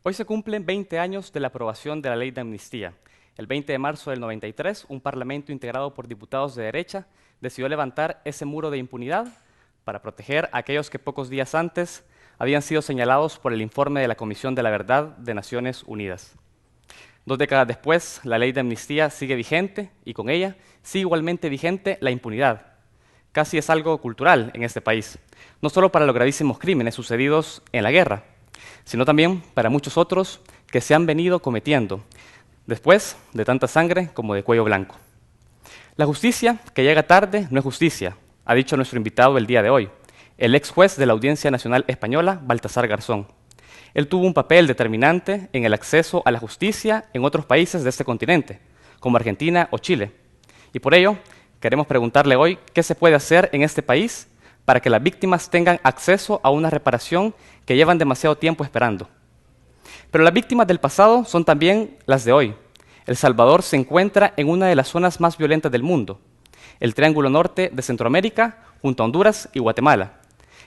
Hoy se cumplen 20 años de la aprobación de la Ley de Amnistía. El 20 de marzo del 93, un parlamento integrado por diputados de derecha decidió levantar ese muro de impunidad para proteger a aquellos que pocos días antes habían sido señalados por el informe de la Comisión de la Verdad de Naciones Unidas. 2 décadas después, la Ley de Amnistía sigue vigente y con ella sigue igualmente vigente la impunidad. Casi es algo cultural en este país, no solo para los gravísimos crímenes sucedidos en la guerra, sino también para muchos otros que se han venido cometiendo después de tanta sangre como de cuello blanco. La justicia que llega tarde no es justicia, ha dicho nuestro invitado el día de hoy, el ex juez de la Audiencia Nacional Española, Baltasar Garzón. Él tuvo un papel determinante en el acceso a la justicia en otros países de este continente, como Argentina o Chile. Y por ello, queremos preguntarle hoy qué se puede hacer en este país para que las víctimas tengan acceso a una reparación que llevan demasiado tiempo esperando. Pero las víctimas del pasado son también las de hoy. El Salvador se encuentra en una de las zonas más violentas del mundo, el Triángulo Norte de Centroamérica, junto a Honduras y Guatemala.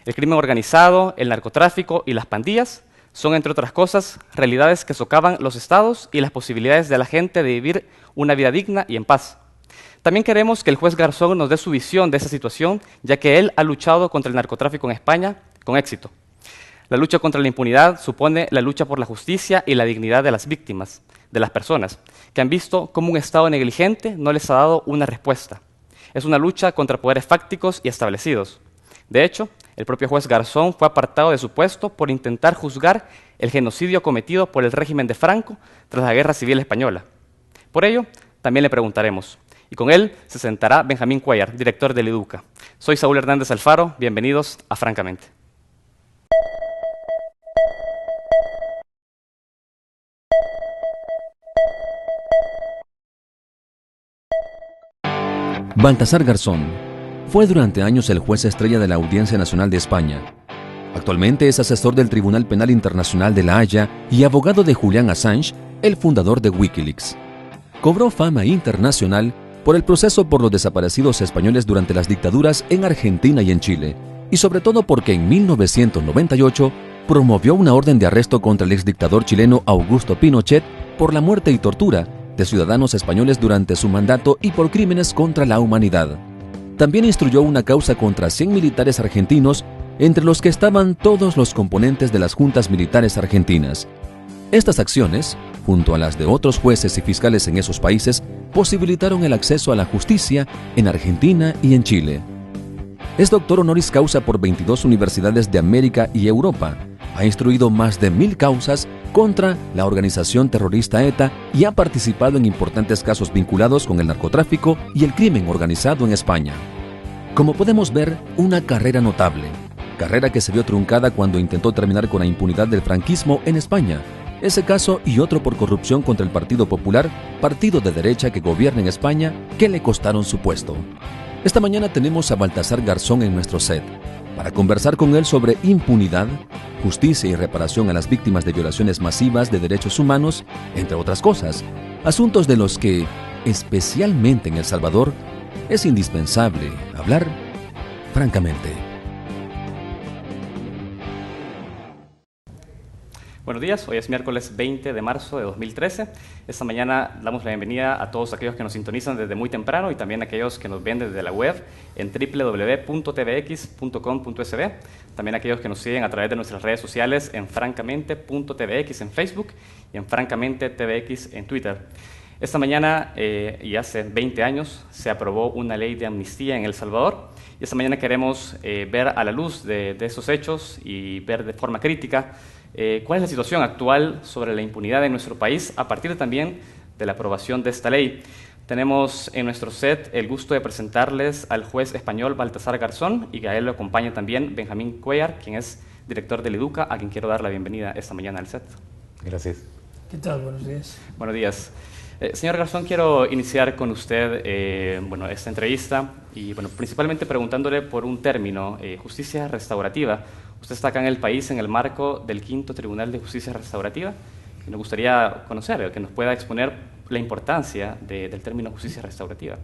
El crimen organizado, el narcotráfico y las pandillas son, entre otras cosas, realidades que socavan los estados y las posibilidades de la gente de vivir una vida digna y en paz. También queremos que el juez Garzón nos dé su visión de esa situación, ya que él ha luchado contra el narcotráfico en España con éxito. La lucha contra la impunidad supone la lucha por la justicia y la dignidad de las víctimas, de las personas, que han visto cómo un Estado negligente no les ha dado una respuesta. Es una lucha contra poderes fácticos y establecidos. De hecho, el propio juez Garzón fue apartado de su puesto por intentar juzgar el genocidio cometido por el régimen de Franco tras la Guerra Civil Española. Por ello, también le preguntaremos. Y con él se sentará Benjamín Cuellar, director del EDUCA. Soy Saúl Hernández Alfaro, bienvenidos a Francamente. Baltasar Garzón fue durante años el juez estrella de la Audiencia Nacional de España. Actualmente es asesor del Tribunal Penal Internacional de La Haya y abogado de Julian Assange, el fundador de Wikileaks. Cobró fama internacional por el proceso por los desaparecidos españoles durante las dictaduras en Argentina y en Chile, y sobre todo porque en 1998 promovió una orden de arresto contra el exdictador chileno Augusto Pinochet por la muerte y tortura de ciudadanos españoles durante su mandato y por crímenes contra la humanidad. También instruyó una causa contra 100 militares argentinos, entre los que estaban todos los componentes de las juntas militares argentinas. Estas acciones, junto a las de otros jueces y fiscales en esos países, posibilitaron el acceso a la justicia en Argentina y en Chile. Es doctor honoris causa por 22 universidades de América y Europa. Ha instruido más de 1000 causas contra la organización terrorista ETA y ha participado en importantes casos vinculados con el narcotráfico y el crimen organizado en España. Como podemos ver, una carrera notable, carrera que se vio truncada cuando intentó terminar con la impunidad del franquismo en España. Ese caso y otro por corrupción contra el Partido Popular, partido de derecha que gobierna en España, que le costaron su puesto. Esta mañana tenemos a Baltasar Garzón en nuestro set, para conversar con él sobre impunidad, justicia y reparación a las víctimas de violaciones masivas de derechos humanos, entre otras cosas, asuntos de los que, especialmente en El Salvador, es indispensable hablar francamente. Buenos días, hoy es miércoles 20 de marzo de 2013. Esta mañana damos la bienvenida a todos aquellos que nos sintonizan desde muy temprano y también a aquellos que nos ven desde la web en www.tvx.com.sb. También a aquellos que nos siguen a través de nuestras redes sociales en francamente.tvx en Facebook y en francamente tvx en Twitter. Esta mañana y hace 20 años se aprobó una ley de amnistía en El Salvador y esta mañana queremos ver a la luz de esos hechos y ver de forma crítica ¿cuál es la situación actual sobre la impunidad en nuestro país a partir también de la aprobación de esta ley? Tenemos en nuestro set el gusto de presentarles al juez español Baltasar Garzón y que a él lo acompaña también Benjamín Cuellar, quien es director del EDUCA, a quien quiero dar la bienvenida esta mañana al set. Gracias. ¿Qué tal? Buenos días. Buenos días. Señor Garzón, quiero iniciar con usted esta entrevista y principalmente preguntándole por un término, justicia restaurativa. Usted está acá en el país en el marco del Quinto Tribunal de Justicia Restaurativa y nos gustaría conocer, que nos pueda exponer la importancia del término justicia restaurativa.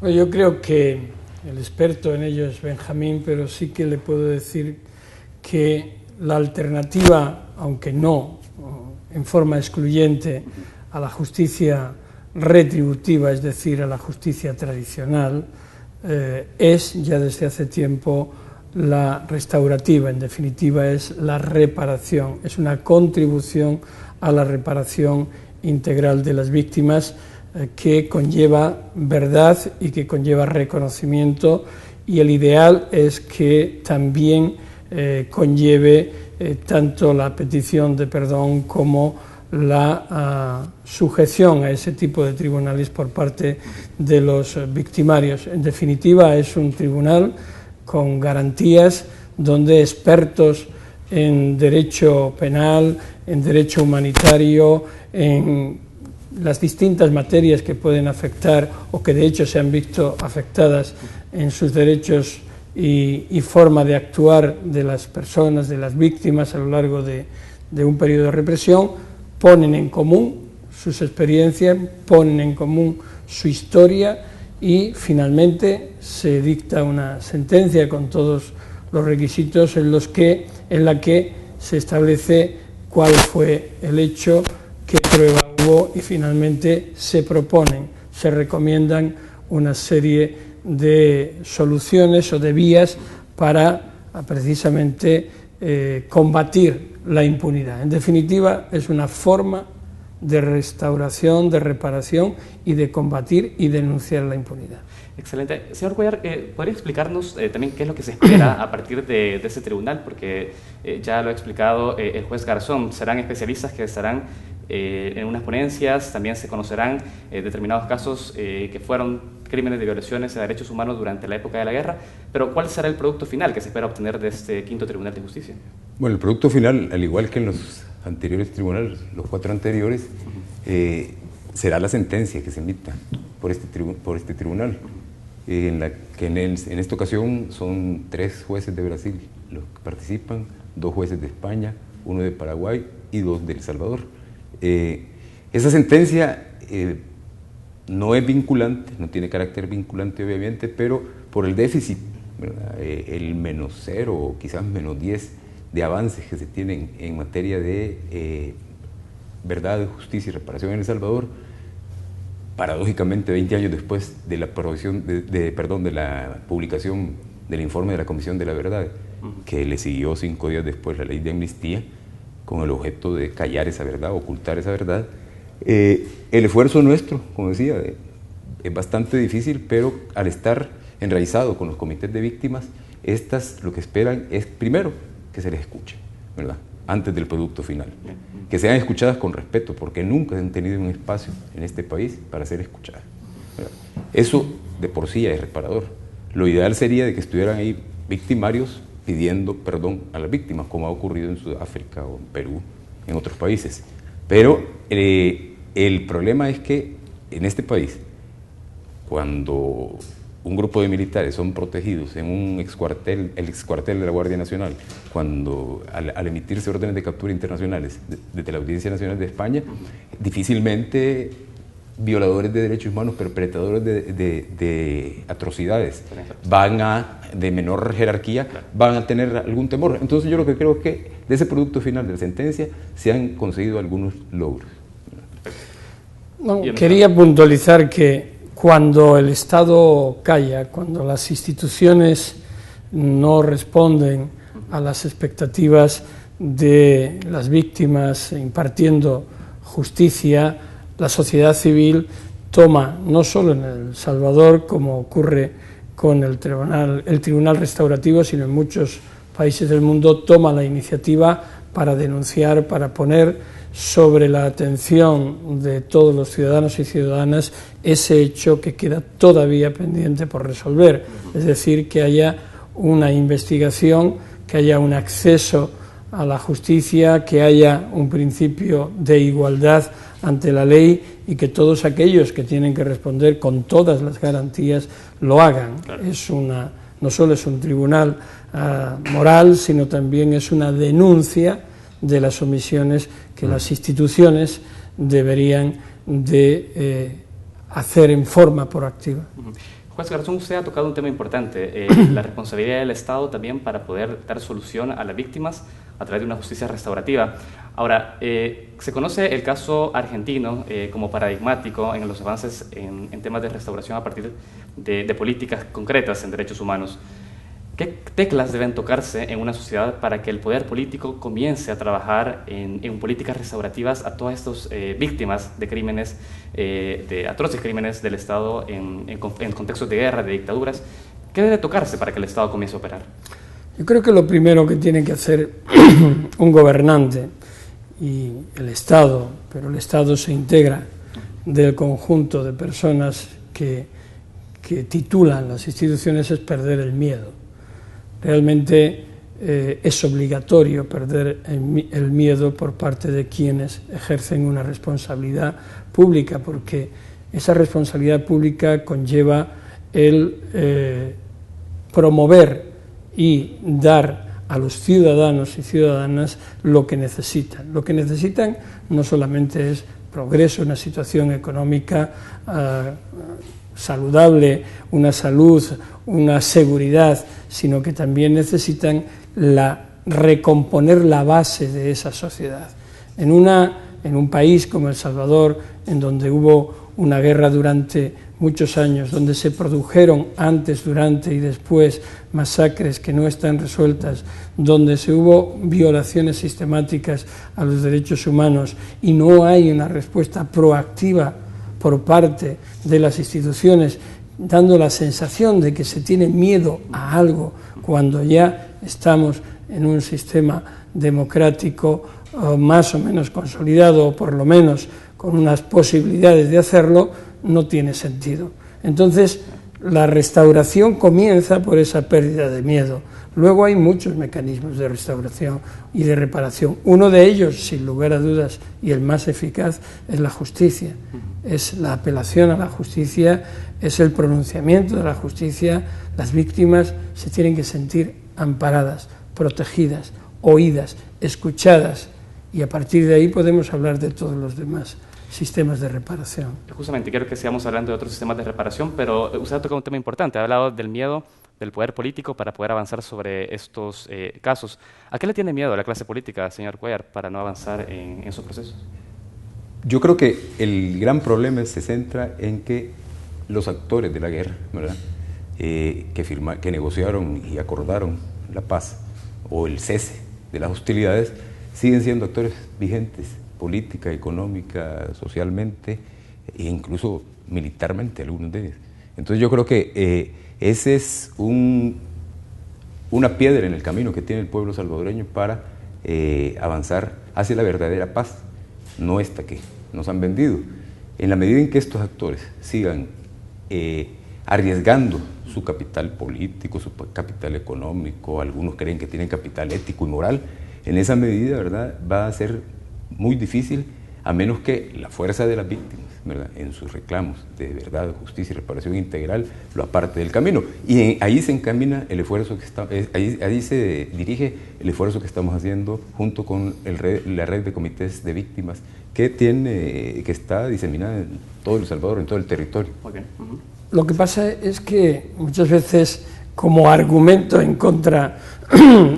Bueno, yo creo que el experto en ello es Benjamín, pero sí que le puedo decir que la alternativa, aunque no en forma excluyente, a la justicia retributiva, es decir, a la justicia tradicional, es ya desde hace tiempo la restaurativa. En definitiva, es la reparación, es una contribución a la reparación integral de las víctimas, que conlleva verdad y que conlleva reconocimiento, y el ideal es que también conlleve tanto la petición de perdón como la sujeción a ese tipo de tribunales por parte de los victimarios. En definitiva, es un tribunal con garantías donde expertos en derecho penal, en derecho humanitario, en las distintas materias que pueden afectar o que de hecho se han visto afectadas en sus derechos y forma de actuar de las personas, de las víctimas a lo largo de un periodo de represión, ponen en común sus experiencias, ponen en común su historia y finalmente se dicta una sentencia con todos los requisitos en la que se establece cuál fue el hecho, qué prueba hubo y finalmente se proponen, se recomiendan una serie de soluciones o de vías para precisamente combatir la impunidad. En definitiva, es una forma de restauración, de reparación y de combatir y denunciar la impunidad. Excelente. Señor Cuellar, ¿podría explicarnos también qué es lo que se espera a partir de ese tribunal? Porque ya lo ha explicado el juez Garzón, serán especialistas que estarán en unas ponencias, también se conocerán determinados casos que fueron crímenes de violaciones a derechos humanos durante la época de la guerra, pero ¿cuál será el producto final que se espera obtener de este quinto Tribunal de Justicia? Bueno, el producto final, al igual que en los anteriores tribunales, los 4 anteriores, será la sentencia que se emita por este tribunal, en la que en esta ocasión son 3 jueces de Brasil los que participan, 2 jueces de España, 1 de Paraguay y 2 de El Salvador. Esa sentencia no es vinculante, no tiene carácter vinculante obviamente, pero por el déficit, el -0 o quizás -10 de avances que se tienen en materia de verdad, justicia y reparación en El Salvador, paradójicamente 20 años después de la aprobación, de la publicación del informe de la Comisión de la Verdad, que le siguió 5 días después la ley de amnistía, con el objeto de callar esa verdad, ocultar esa verdad. El esfuerzo nuestro, como decía, es bastante difícil, pero al estar enraizado con los comités de víctimas, estas lo que esperan es, primero, que se les escuche, ¿verdad?, antes del producto final. Que sean escuchadas con respeto, porque nunca han tenido un espacio en este país para ser escuchadas, ¿verdad? Eso de por sí ya es reparador. Lo ideal sería de que estuvieran ahí victimarios pidiendo perdón a las víctimas, como ha ocurrido en Sudáfrica o en Perú, en otros países. Pero el problema es que en este país, cuando un grupo de militares son protegidos en un excuartel, el excuartel de la Guardia Nacional, cuando al emitirse órdenes de captura internacionales desde la Audiencia Nacional de España, difícilmente violadores de derechos humanos, perpetradores de atrocidades, de menor jerarquía, van a tener algún temor. Entonces yo lo que creo es que de ese producto final de la sentencia se han conseguido algunos logros. No, quería puntualizar que cuando el Estado calla, cuando las instituciones no responden a las expectativas de las víctimas impartiendo justicia, la sociedad civil toma, no solo en El Salvador, como ocurre con el Tribunal Restaurativo, sino en muchos países del mundo, toma la iniciativa para denunciar, para poner sobre la atención de todos los ciudadanos y ciudadanas ese hecho que queda todavía pendiente por resolver, es decir, que haya una investigación, que haya un acceso a la justicia, que haya un principio de igualdad ante la ley y que todos aquellos que tienen que responder con todas las garantías lo hagan. Claro. No solo es un tribunal moral, sino también es una denuncia de las omisiones que las instituciones deberían de hacer en forma proactiva. Juez Garzón, usted ha tocado un tema importante, la responsabilidad del Estado también para poder dar solución a las víctimas a través de una justicia restaurativa. Ahora, se conoce el caso argentino como paradigmático en los avances en temas de restauración a partir de políticas concretas en derechos humanos. ¿Qué teclas deben tocarse en una sociedad para que el poder político comience a trabajar en políticas restaurativas a todas estas víctimas de crímenes, de atroces crímenes del Estado en contextos de guerra, de dictaduras? ¿Qué debe tocarse para que el Estado comience a operar? Yo creo que lo primero que tiene que hacer un gobernante y el Estado, pero el Estado se integra del conjunto de personas que titulan las instituciones, es perder el miedo. Realmente es obligatorio perder el miedo por parte de quienes ejercen una responsabilidad pública, porque esa responsabilidad pública conlleva el promover y dar a los ciudadanos y ciudadanas lo que necesitan. Lo que necesitan no solamente es progreso, una situación económica saludable, una salud, una seguridad, sino que también necesitan recomponer la base de esa sociedad. En un país como El Salvador, en donde hubo una guerra durante muchos años, donde se produjeron antes, durante y después masacres que no están resueltas, donde se hubo violaciones sistemáticas a los derechos humanos y no hay una respuesta proactiva por parte de las instituciones, dando la sensación de que se tiene miedo a algo cuando ya estamos en un sistema democrático más o menos consolidado, o por lo menos con unas posibilidades de hacerlo, no tiene sentido. Entonces, la restauración comienza por esa pérdida de miedo. Luego hay muchos mecanismos de restauración y de reparación. Uno de ellos, sin lugar a dudas, y el más eficaz, es la justicia. Es la apelación a la justicia, es el pronunciamiento de la justicia. Las víctimas se tienen que sentir amparadas, protegidas, oídas, escuchadas, y a partir de ahí podemos hablar de todos los demás sistemas de reparación. Justamente quiero que sigamos hablando de otros sistemas de reparación, pero usted ha tocado un tema importante, ha hablado del miedo del poder político para poder avanzar sobre estos casos. ¿A qué le tiene miedo la clase política, señor Cuellar, para no avanzar en esos procesos? Yo creo que el gran problema se centra en que los actores de la guerra, ¿verdad? Que negociaron y acordaron la paz o el cese de las hostilidades, siguen siendo actores vigentes, política, económica, socialmente e incluso militarmente, algunos de ellos. Entonces yo creo que ese es una piedra en el camino que tiene el pueblo salvadoreño para avanzar hacia la verdadera paz, no esta que nos han vendido. En la medida en que estos actores sigan arriesgando su capital político, su capital económico, algunos creen que tienen capital ético y moral, en esa medida, ¿verdad?, va a ser muy difícil, a menos que la fuerza de las víctimas, ¿verdad?, en sus reclamos de verdad, justicia y reparación integral, lo aparte del camino. Y ahí se encamina el esfuerzo ahí se dirige el esfuerzo que estamos haciendo junto con la red de comités de víctimas que está diseminada en todo El Salvador, en todo el territorio. Okay. Lo que pasa es que muchas veces, como argumento en contra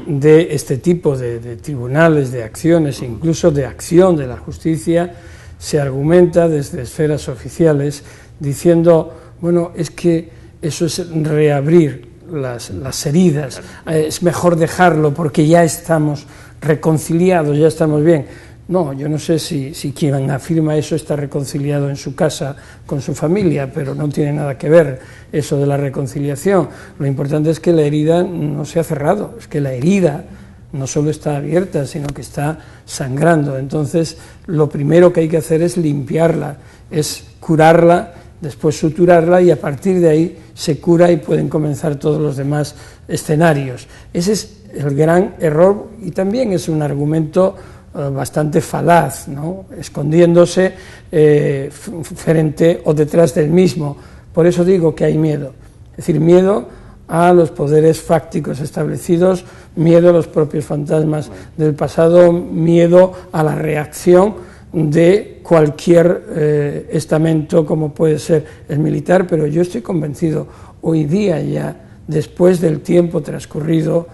de este tipo de tribunales, de acciones, incluso de acción de la justicia, se argumenta desde esferas oficiales diciendo, bueno, es que eso es reabrir las heridas, es mejor dejarlo porque ya estamos reconciliados, ya estamos bien. No, yo no sé si quien afirma eso está reconciliado en su casa con su familia, pero no tiene nada que ver eso de la reconciliación. Lo importante es que la herida no se ha cerrado, es que la herida no solo está abierta, sino que está sangrando. Entonces, lo primero que hay que hacer es limpiarla, es curarla, después suturarla y a partir de ahí se cura y pueden comenzar todos los demás escenarios. Ese es el gran error y también es un argumento bastante falaz, ¿no?, escondiéndose frente o detrás del mismo. Por eso digo que hay miedo, es decir, miedo a los poderes fácticos establecidos, miedo a los propios fantasmas del pasado, miedo a la reacción de cualquier estamento como puede ser el militar, pero yo estoy convencido, hoy día ya, después del tiempo transcurrido,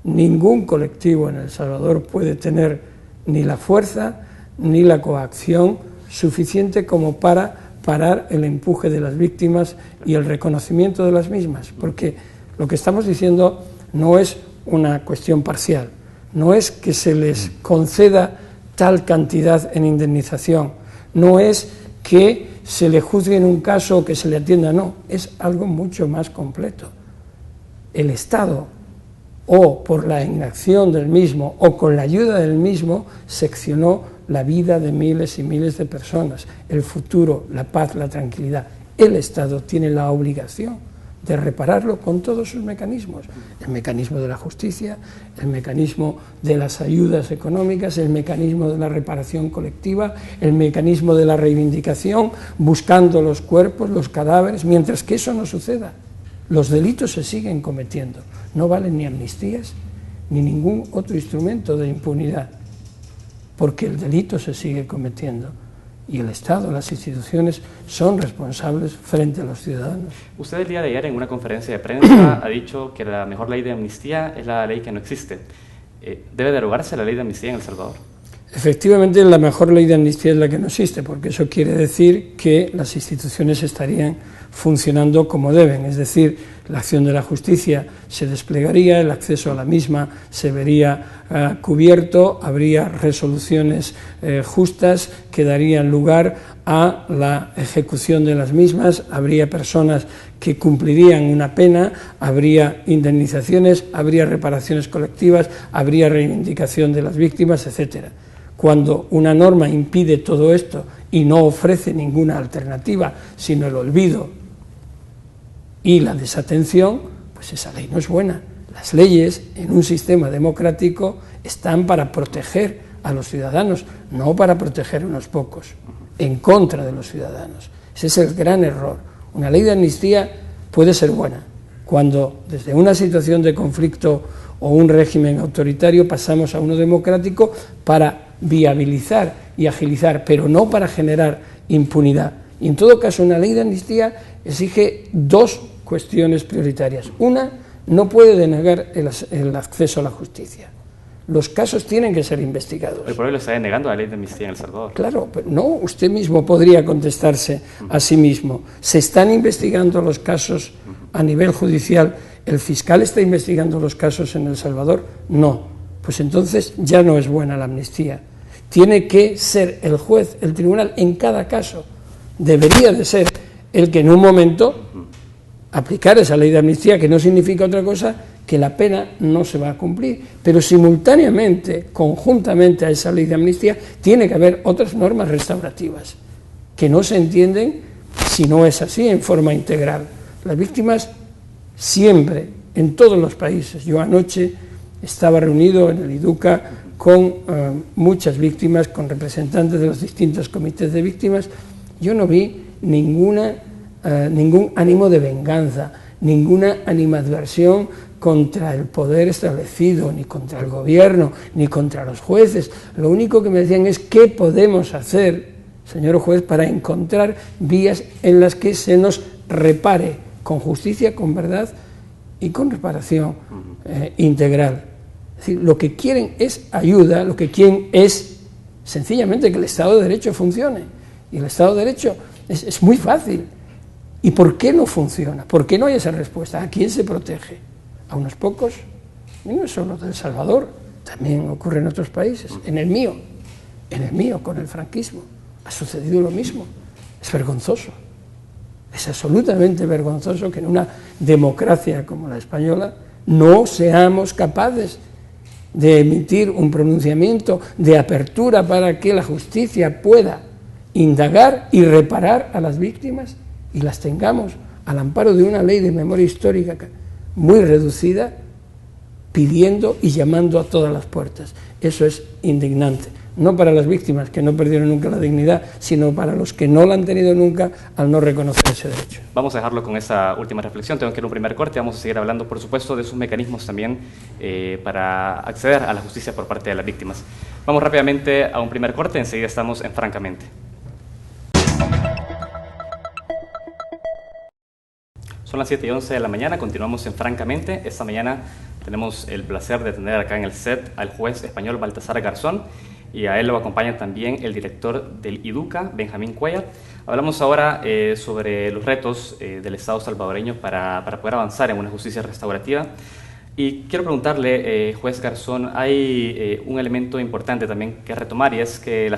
ningún colectivo en El Salvador puede tener ni la fuerza ni la coacción suficiente como para parar el empuje de las víctimas y el reconocimiento de las mismas, porque lo que estamos diciendo no es una cuestión parcial, no es que se les conceda tal cantidad en indemnización, no es que se le juzgue en un caso o que se le atienda, no, es algo mucho más completo. El Estado, o por la inacción del mismo, o con la ayuda del mismo, seccionó la vida de miles y miles de personas, el futuro, la paz, la tranquilidad. El Estado tiene la obligación de repararlo con todos sus mecanismos, el mecanismo de la justicia, el mecanismo de las ayudas económicas, el mecanismo de la reparación colectiva, el mecanismo de la reivindicación, buscando los cuerpos, los cadáveres, mientras que eso no suceda. Los delitos se siguen cometiendo, no valen ni amnistías ni ningún otro instrumento de impunidad, porque el delito se sigue cometiendo. Y el Estado, las instituciones, son responsables frente a los ciudadanos. Usted el día de ayer en una conferencia de prensa ha dicho que la mejor ley de amnistía es la ley que no existe. ¿Debe derogarse la ley de amnistía en El Salvador? Efectivamente, la mejor ley de amnistía es la que no existe, porque eso quiere decir que las instituciones estarían funcionando como deben, es decir, la acción de la justicia se desplegaría, el acceso a la misma se vería cubierto, habría resoluciones justas que darían lugar a la ejecución de las mismas, habría personas que cumplirían una pena, habría indemnizaciones, habría reparaciones colectivas, habría reivindicación de las víctimas, etcétera. Cuando una norma impide todo esto y no ofrece ninguna alternativa, sino el olvido y la desatención, pues esa ley no es buena. Las leyes en un sistema democrático están para proteger a los ciudadanos, no para proteger a unos pocos, en contra de los ciudadanos. Ese es el gran error. Una ley de amnistía puede ser buena cuando desde una situación de conflicto o un régimen autoritario pasamos a uno democrático para viabilizar y agilizar, pero no para generar impunidad. Y en todo caso, una ley de amnistía exige dos cuestiones prioritarias. Una, no puede denegar el acceso a la justicia. Los casos tienen que ser investigados. Hoy por hoy lo está denegando la ley de amnistía en El Salvador. Claro, pero no, usted mismo podría contestarse a sí mismo. ¿Se están investigando los casos a nivel judicial? ¿El fiscal está investigando los casos en El Salvador? No. Pues entonces ya no es buena la amnistía. Tiene que ser el juez, el tribunal, en cada caso. Debería de ser el que en un momento aplicar esa ley de amnistía, que no significa otra cosa que la pena no se va a cumplir, pero simultáneamente, conjuntamente a esa ley de amnistía, tiene que haber otras normas restaurativas, que no se entienden si no es así en forma integral. Las víctimas siempre, en todos los países, yo anoche estaba reunido en el IDUCA con muchas víctimas, con representantes de los distintos comités de víctimas, yo no vi ningún ánimo de venganza, ninguna animadversión contra el poder establecido, ni contra el gobierno, ni contra los jueces. Lo único que me decían es qué podemos hacer, señor juez, para encontrar vías en las que se nos repare con justicia, con verdad y con reparación integral. Es decir, lo que quieren es ayuda, lo que quieren es sencillamente que el Estado de Derecho funcione. Y el Estado de Derecho es muy fácil. ¿Y por qué no funciona? ¿Por qué no hay esa respuesta? ¿A quién se protege? ¿A unos pocos? Y no es solo de El Salvador, también ocurre en otros países. En el mío, con el franquismo, ha sucedido lo mismo. Es vergonzoso. Es absolutamente vergonzoso que en una democracia como la española no seamos capaces de emitir un pronunciamiento de apertura para que la justicia pueda indagar y reparar a las víctimas y las tengamos al amparo de una ley de memoria histórica muy reducida, pidiendo y llamando a todas las puertas. Eso es indignante. no para las víctimas que no perdieron nunca la dignidad, sino para los que no la han tenido nunca al no reconocer ese derecho. Vamos a dejarlo con esa última reflexión. Tengo que ir a un primer corte. Vamos a seguir hablando, por supuesto, de sus mecanismos también para acceder a la justicia por parte de las víctimas. Vamos rápidamente a un primer corte. Enseguida estamos en Francamente. Son las 7:11 de la mañana, continuamos en Francamente. Esta mañana tenemos el placer de tener acá en el set al juez español Baltasar Garzón, y a él lo acompaña también el director del IDUCA, Benjamín Cuellar. Hablamos ahora sobre los retos del Estado salvadoreño para poder avanzar en una justicia restaurativa. Y quiero preguntarle, juez Garzón, hay un elemento importante también que retomar, y es que en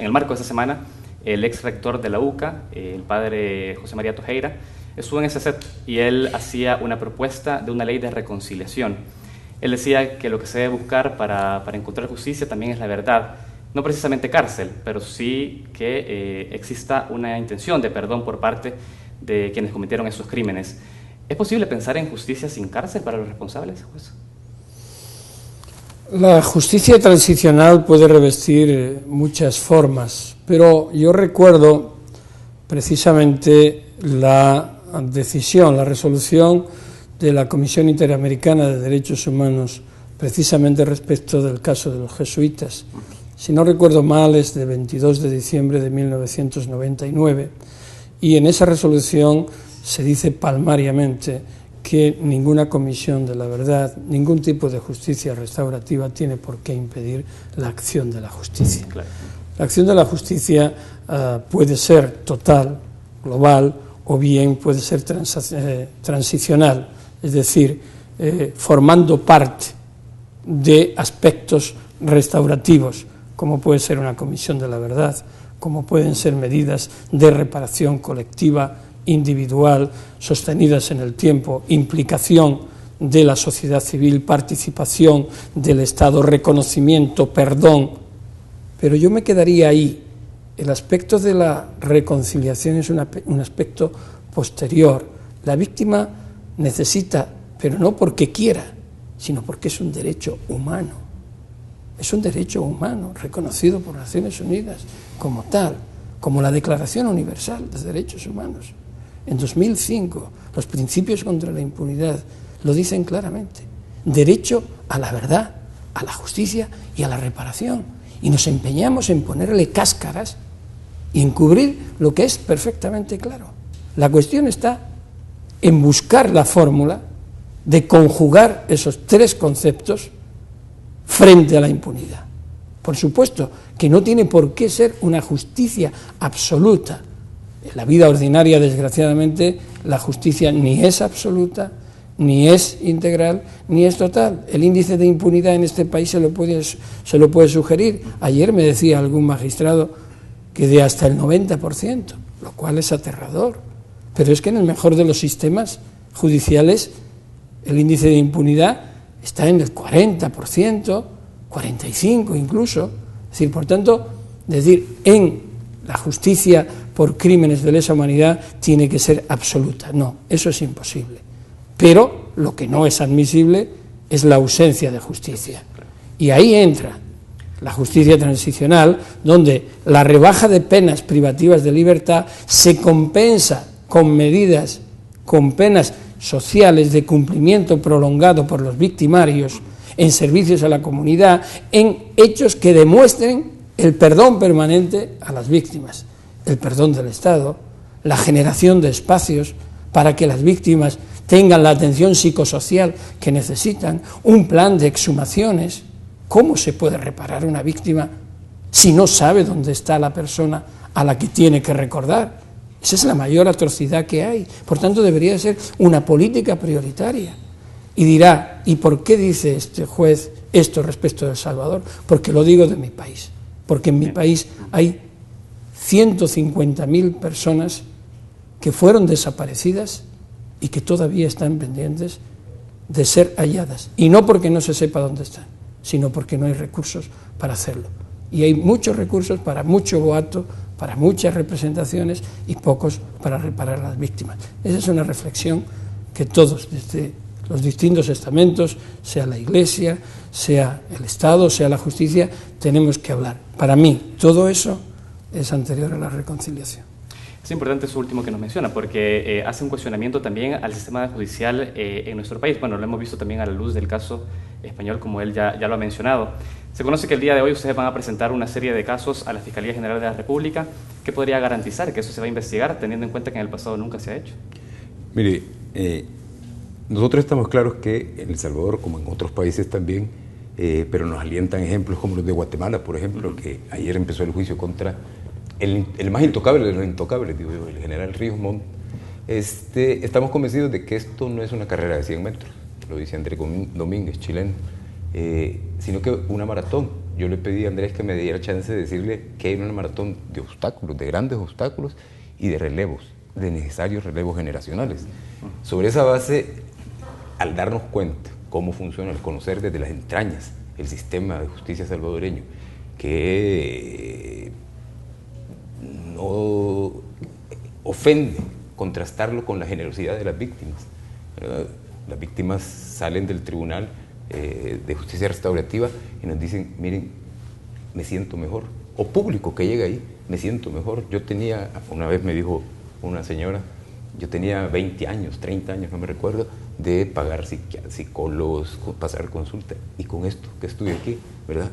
el marco de esta semana, el ex rector de la UCA, el padre José María Tojeira, estuvo en ese set y él hacía una propuesta de una ley de reconciliación. Él decía que lo que se debe buscar para encontrar justicia también es la verdad, no precisamente cárcel, pero sí que exista una intención de perdón por parte de quienes cometieron esos crímenes. ¿Es posible pensar en justicia sin cárcel para los responsables, juez? La justicia transicional puede revestir muchas formas, pero yo recuerdo precisamente la decisión, la resolución de la Comisión Interamericana de Derechos Humanos, precisamente respecto del caso de los jesuitas. Si no recuerdo mal, es de 22 de diciembre de 1999, y en esa resolución se dice palmariamente que ninguna comisión de la verdad, ningún tipo de justicia restaurativa tiene por qué impedir la acción de la justicia. Claro. La acción de la justicia puede ser total, global, o bien puede ser transicional, es decir, formando parte de aspectos restaurativos, como puede ser una comisión de la verdad, como pueden ser medidas de reparación colectiva, individual, sostenidas en el tiempo, implicación de la sociedad civil, participación del Estado, reconocimiento, perdón. Pero yo me quedaría ahí. El aspecto de la reconciliación es un aspecto posterior. La víctima necesita, pero no porque quiera, sino porque es un derecho humano. Es un derecho humano reconocido por Naciones Unidas como tal, como la Declaración Universal de Derechos Humanos. En 2005, los principios contra la impunidad lo dicen claramente. Derecho a la verdad, a la justicia y a la reparación. Y nos empeñamos en ponerle cáscaras y encubrir lo que es perfectamente claro. La cuestión está en buscar la fórmula de conjugar esos tres conceptos frente a la impunidad. Por supuesto que no tiene por qué ser una justicia absoluta. En la vida ordinaria, desgraciadamente, la justicia ni es absoluta, ni es integral, ni es total. El índice de impunidad en este país se lo puede sugerir. Ayer me decía algún magistrado que de hasta el 90%, lo cual es aterrador. Pero es que en el mejor de los sistemas judiciales el índice de impunidad está en el 40%, 45% incluso. Es decir, por tanto, en la justicia por crímenes de lesa humanidad tiene que ser absoluta. No, eso es imposible. Pero lo que no es admisible es la ausencia de justicia. Y ahí entra la justicia transicional, donde la rebaja de penas privativas de libertad se compensa con medidas, con penas sociales de cumplimiento prolongado por los victimarios, en servicios a la comunidad, en hechos que demuestren el perdón permanente a las víctimas, el perdón del Estado, la generación de espacios para que las víctimas tengan la atención psicosocial que necesitan, un plan de exhumaciones. ¿Cómo se puede reparar una víctima si no sabe dónde está la persona a la que tiene que recordar? Esa es la mayor atrocidad que hay. Por tanto, debería ser una política prioritaria. Y dirá, ¿y por qué dice este juez esto respecto de El Salvador? Porque lo digo de mi país. Porque en mi país hay 150.000 personas que fueron desaparecidas y que todavía están pendientes de ser halladas. Y no porque no se sepa dónde están, sino porque no hay recursos para hacerlo. Y hay muchos recursos para mucho boato, para muchas representaciones y pocos para reparar a las víctimas. Esa es una reflexión que todos, desde los distintos estamentos, sea la Iglesia, sea el Estado, sea la justicia, tenemos que hablar. Para mí, todo eso es anterior a la reconciliación. Es importante eso último que nos menciona, porque hace un cuestionamiento también al sistema judicial en nuestro país. Bueno, lo hemos visto también a la luz del caso español, como él ya lo ha mencionado. Se conoce que el día de hoy ustedes van a presentar una serie de casos a la Fiscalía General de la República. ¿Qué podría garantizar que eso se va a investigar, teniendo en cuenta que en el pasado nunca se ha hecho? Mire, nosotros estamos claros que en El Salvador, como en otros países también, pero nos alientan ejemplos como los de Guatemala, por ejemplo, que ayer empezó el juicio contra el más intocable de los intocables, digo yo, el general Ríos Montt. Estamos convencidos de que esto no es una carrera de 100 metros, lo dice Andrés Domínguez, chileno, sino que una maratón. Yo le pedí a Andrés que me diera chance de decirle que era una maratón de obstáculos, de grandes obstáculos y de relevos, de necesarios relevos generacionales. Sobre esa base, al darnos cuenta cómo funciona, al conocer desde las entrañas el sistema de justicia salvadoreño, que no ofende contrastarlo con la generosidad de las víctimas, ¿verdad? Las víctimas salen del Tribunal de Justicia Restaurativa y nos dicen, miren, me siento mejor, o público que llega ahí, me siento mejor. Una vez me dijo una señora, yo tenía 20 años, 30 años, no me recuerdo, de pagar psicólogos, pasar consulta, y con esto que estuve aquí, ¿verdad?,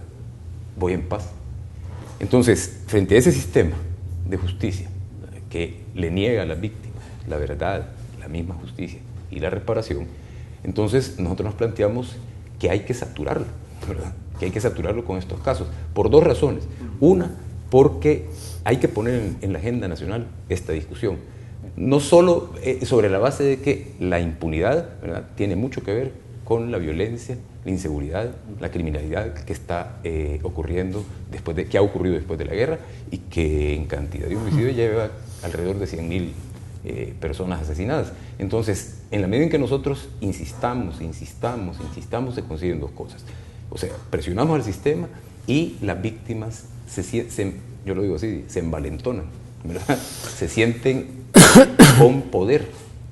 voy en paz. Entonces, frente a ese sistema de justicia que le niega a las víctimas la verdad, la misma justicia y la reparación, entonces nosotros nos planteamos que hay que saturarlo, ¿verdad?, que hay que saturarlo con estos casos, por dos razones. Una, porque hay que poner en la agenda nacional esta discusión, no solo sobre la base de que la impunidad, ¿verdad?, tiene mucho que ver con la violencia, la inseguridad, la criminalidad que está ocurriendo que ha ocurrido después de la guerra y que en cantidad de homicidios lleva alrededor de 100.000 personas asesinadas. Entonces, en la medida en que nosotros insistamos, se consiguen dos cosas. O sea, presionamos al sistema y las víctimas yo lo digo así, se envalentonan, ¿verdad?, se sienten con poder,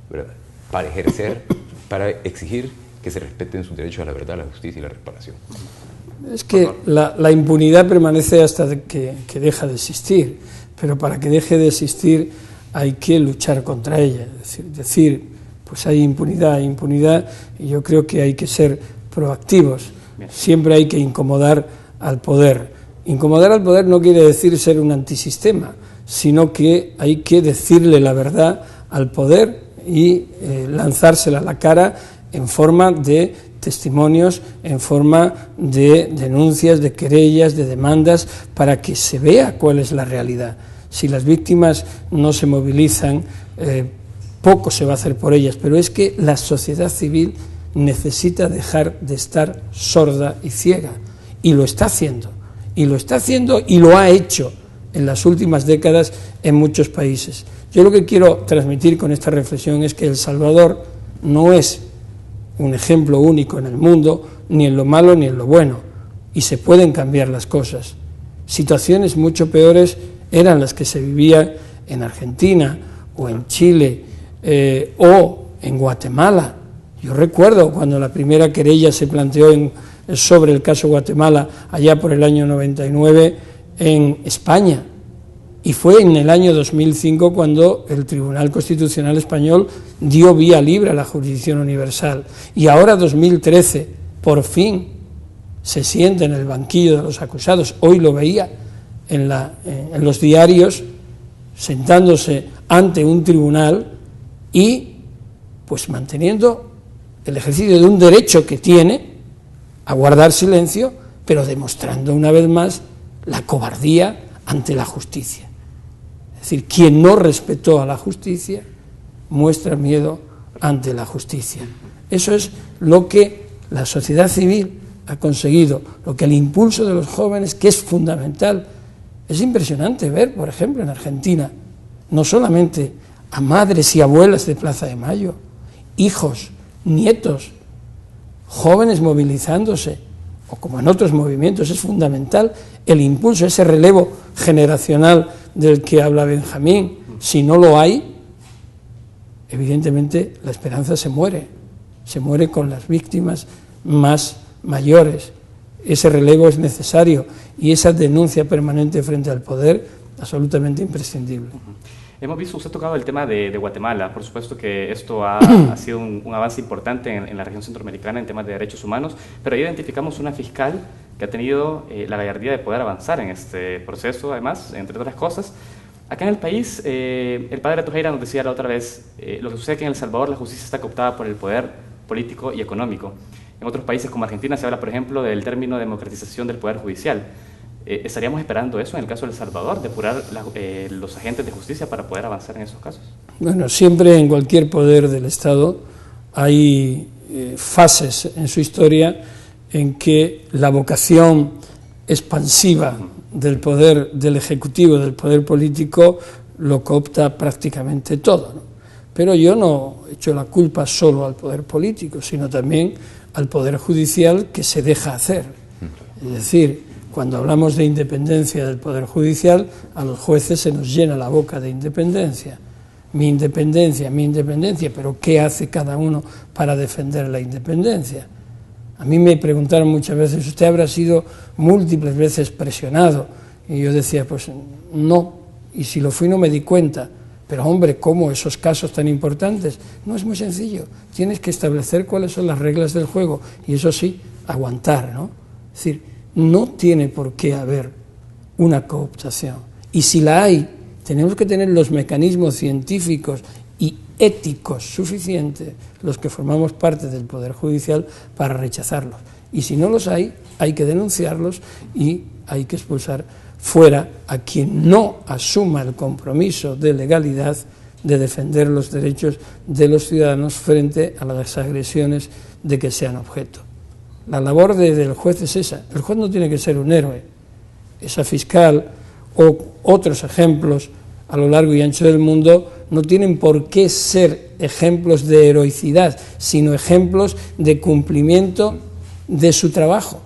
¿verdad?, para exigir que se respeten sus derechos a la verdad, la justicia y la reparación. Es que la impunidad permanece hasta que deja de existir, pero para que deje de existir hay que luchar contra ella, es decir, pues hay impunidad, y yo creo que hay que ser proactivos. Siempre hay que incomodar al poder. Incomodar al poder no quiere decir ser un antisistema, sino que hay que decirle la verdad al poder y lanzársela a la cara en forma de testimonios, en forma de denuncias, de querellas, de demandas, para que se vea cuál es la realidad. Si las víctimas no se movilizan, poco se va a hacer por ellas, pero es que la sociedad civil necesita dejar de estar sorda y ciega, y lo está haciendo y lo ha hecho en las últimas décadas en muchos países. Yo lo que quiero transmitir con esta reflexión es que El Salvador no es un ejemplo único en el mundo, ni en lo malo ni en lo bueno, y se pueden cambiar las cosas. Situaciones mucho peores eran las que se vivían en Argentina o en Chile o en Guatemala. Yo recuerdo cuando la primera querella se planteó sobre el caso Guatemala allá por el año 99 en España, y fue en el año 2005 cuando el Tribunal Constitucional Español dio vía libre a la jurisdicción universal, y ahora 2013 por fin se sienta en el banquillo de los acusados. Hoy lo veía en los diarios, sentándose ante un tribunal y pues manteniendo el ejercicio de un derecho que tiene a guardar silencio, pero demostrando una vez más la cobardía ante la justicia. Es decir, quien no respetó a la justicia muestra miedo ante la justicia. Eso es lo que la sociedad civil ha conseguido, lo que el impulso de los jóvenes, que es fundamental. Es impresionante ver, por ejemplo, en Argentina, no solamente a madres y abuelas de Plaza de Mayo, hijos, nietos, jóvenes movilizándose, o como en otros movimientos. Es fundamental el impulso, ese relevo generacional del que habla Benjamín. Si no lo hay, evidentemente la esperanza se muere, se muere con las víctimas más mayores. Ese relevo es necesario y esa denuncia permanente frente al poder absolutamente imprescindible. Hemos visto, usted ha tocado el tema de Guatemala, por supuesto que esto ha sido un avance importante en la región centroamericana en temas de derechos humanos, pero ahí identificamos una fiscal que ha tenido la gallardía de poder avanzar en este proceso, además, entre otras cosas. Acá en el país, el padre Tojeira nos decía la otra vez, lo que sucede es que en El Salvador la justicia está cooptada por el poder político y económico. En otros países como Argentina se habla, por ejemplo, del término democratización del poder judicial. ¿Estaríamos esperando eso en el caso de El Salvador, depurar los agentes de justicia para poder avanzar en esos casos? Bueno, siempre en cualquier poder del Estado hay fases en su historia en que la vocación expansiva del poder del Ejecutivo, del poder político, lo coopta prácticamente todo, ¿no? Pero yo no echo la culpa solo al poder político, sino también al poder judicial que se deja hacer. Es decir, cuando hablamos de independencia del Poder Judicial, a los jueces se nos llena la boca de independencia. Mi independencia, pero ¿qué hace cada uno para defender la independencia? A mí me preguntaron muchas veces, ¿usted habrá sido múltiples veces presionado? Y yo decía, pues no, y si lo fui no me di cuenta. Pero hombre, ¿cómo esos casos tan importantes? No es muy sencillo, tienes que establecer cuáles son las reglas del juego, y eso sí, aguantar, ¿no? Es decir, no tiene por qué haber una cooptación. Y si la hay, tenemos que tener los mecanismos científicos y éticos suficientes, los que formamos parte del Poder Judicial, para rechazarlos. Y si no los hay que denunciarlos y hay que expulsar fuera a quien no asuma el compromiso de legalidad de defender los derechos de los ciudadanos frente a las agresiones de que sean objeto. La labor del juez es esa. El juez no tiene que ser un héroe. Esa fiscal o otros ejemplos a lo largo y ancho del mundo no tienen por qué ser ejemplos de heroicidad, sino ejemplos de cumplimiento de su trabajo.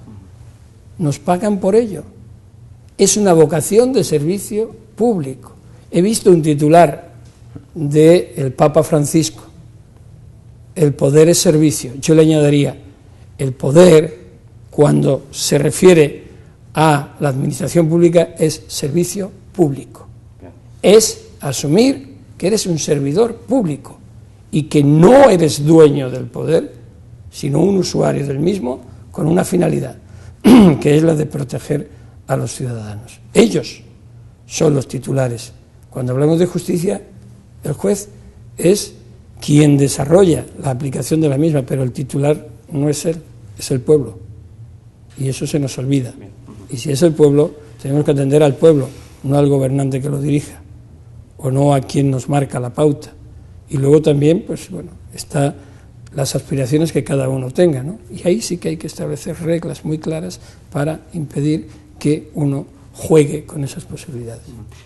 Nos pagan por ello. Es una vocación de servicio público. He visto un titular del Papa Francisco: el poder es servicio. Yo le añadiría, el poder, cuando se refiere a la administración pública, es servicio público. Es asumir que eres un servidor público y que no eres dueño del poder, sino un usuario del mismo con una finalidad, que es la de proteger a los ciudadanos. Ellos son los titulares. Cuando hablamos de justicia, el juez es quien desarrolla la aplicación de la misma, pero el titular no es él, es el pueblo. Y eso se nos olvida. Y si es el pueblo, tenemos que atender al pueblo, no al gobernante que lo dirija, o no a quien nos marca la pauta. Y luego también, pues bueno, está las aspiraciones que cada uno tenga, ¿no? Y ahí sí que hay que establecer reglas muy claras para impedir que uno juegue con esas posibilidades.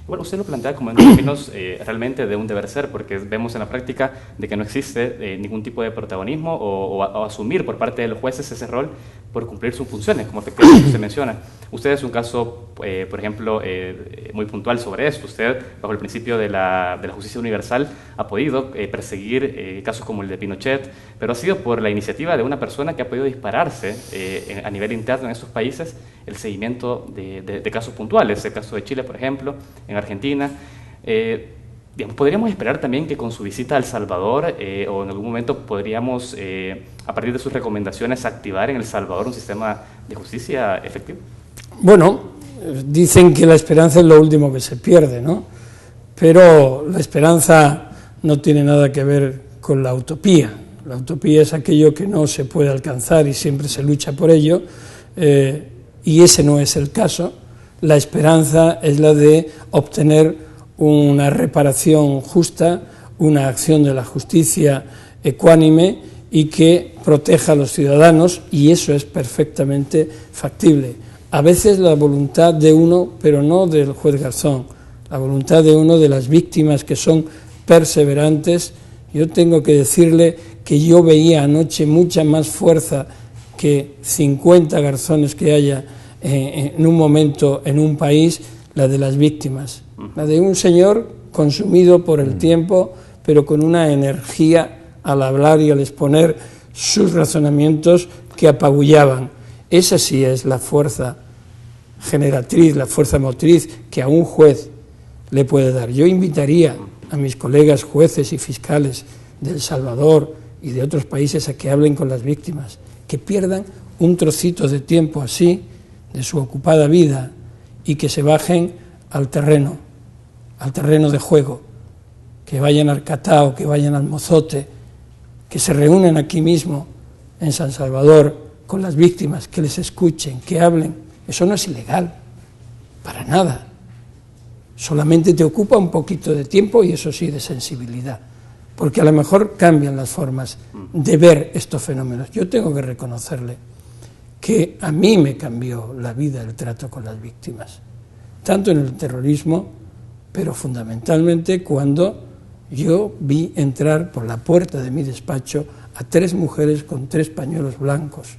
Bueno, usted lo plantea como en términos realmente de un deber ser, porque vemos en la práctica de que no existe ningún tipo de protagonismo o asumir por parte de los jueces ese rol por cumplir sus funciones, como efectivamente usted menciona. Usted es un caso, por ejemplo, muy puntual sobre esto. Usted, bajo el principio de la justicia universal, ha podido perseguir casos como el de Pinochet, pero ha sido por la iniciativa de una persona que ha podido dispararse a nivel interno en esos países el seguimiento de casos puntuales, el caso de Chile, por ejemplo, en Argentina. ¿Podríamos esperar también que con su visita a El Salvador o en algún momento podríamos, a partir de sus recomendaciones, activar en El Salvador un sistema de justicia efectivo? Bueno, dicen que la esperanza es lo último que se pierde, ¿no? Pero la esperanza no tiene nada que ver con la utopía. La utopía es aquello que no se puede alcanzar y siempre se lucha por ello, y ese no es el caso. La esperanza es la de obtener una reparación justa, una acción de la justicia ecuánime y que proteja a los ciudadanos, y eso es perfectamente factible. A veces la voluntad de uno, pero no del juez Garzón, la voluntad de uno, de las víctimas que son perseverantes. Yo tengo que decirle que yo veía anoche mucha más fuerza que 50 Garzones que haya en un momento en un país, la de las víctimas, la de un señor consumido por el tiempo, pero con una energía al hablar y al exponer sus razonamientos que apabullaban. Esa sí es la fuerza generatriz, la fuerza motriz que a un juez le puede dar. Yo invitaría a mis colegas jueces y fiscales de El Salvador y de otros países a que hablen con las víctimas, que pierdan un trocito de tiempo así de su ocupada vida y que se bajen al terreno de juego, que vayan al Catao, que vayan al Mozote, que se reúnen aquí mismo en San Salvador con las víctimas, que les escuchen, que hablen. Eso no es ilegal, para nada. Solamente te ocupa un poquito de tiempo y eso sí de sensibilidad, porque a lo mejor cambian las formas de ver estos fenómenos. Yo tengo que reconocerle que a mí me cambió la vida el trato con las víctimas, tanto en el terrorismo, pero fundamentalmente cuando yo vi entrar por la puerta de mi despacho a 3 mujeres con 3 pañuelos blancos,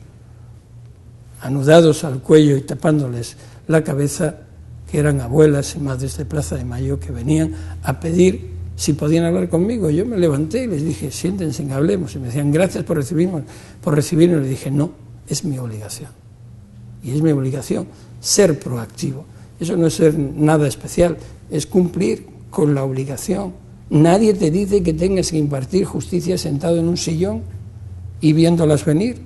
anudados al cuello y tapándoles la cabeza, que eran abuelas y madres de Plaza de Mayo, que venían a pedir si podían hablar conmigo. Yo me levanté y les dije, siéntense y hablemos, y me decían, gracias por recibirnos. Le dije, no, es mi obligación, y es mi obligación ser proactivo. Eso no es ser nada especial, es cumplir con la obligación. Nadie te dice que tengas que impartir justicia sentado en un sillón y viéndolas venir.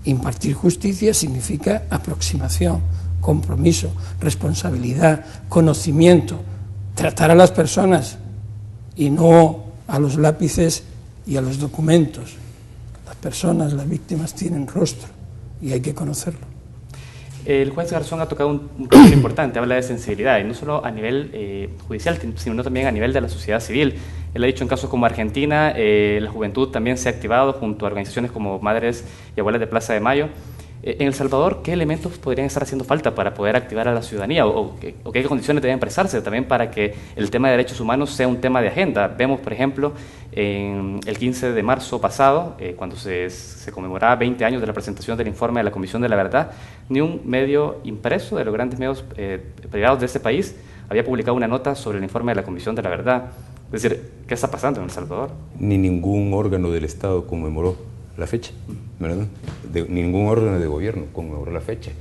Impartir justicia significa aproximación, compromiso, responsabilidad, conocimiento, tratar a las personas y no a los lápices y a los documentos. Las personas, las víctimas tienen rostro y hay que conocerlo. El juez Garzón ha tocado un punto importante, habla de sensibilidad, y no solo a nivel judicial, sino también a nivel de la sociedad civil. Él ha dicho en casos como Argentina, la juventud también se ha activado junto a organizaciones como Madres y Abuelas de Plaza de Mayo. En El Salvador, ¿qué elementos podrían estar haciendo falta para poder activar a la ciudadanía? ¿O qué condiciones deben prestarse también para que el tema de derechos humanos sea un tema de agenda? Vemos, por ejemplo, el 15 de marzo pasado, cuando se conmemoraba 20 años de la presentación del informe de la Comisión de la Verdad, ni un medio impreso de los grandes medios privados de este país había publicado una nota sobre el informe de la Comisión de la Verdad. Es decir, ¿qué está pasando en El Salvador? Ni ningún órgano del Estado conmemoró la fecha, ¿verdad? Ningún órgano de gobierno conmemoró la fecha.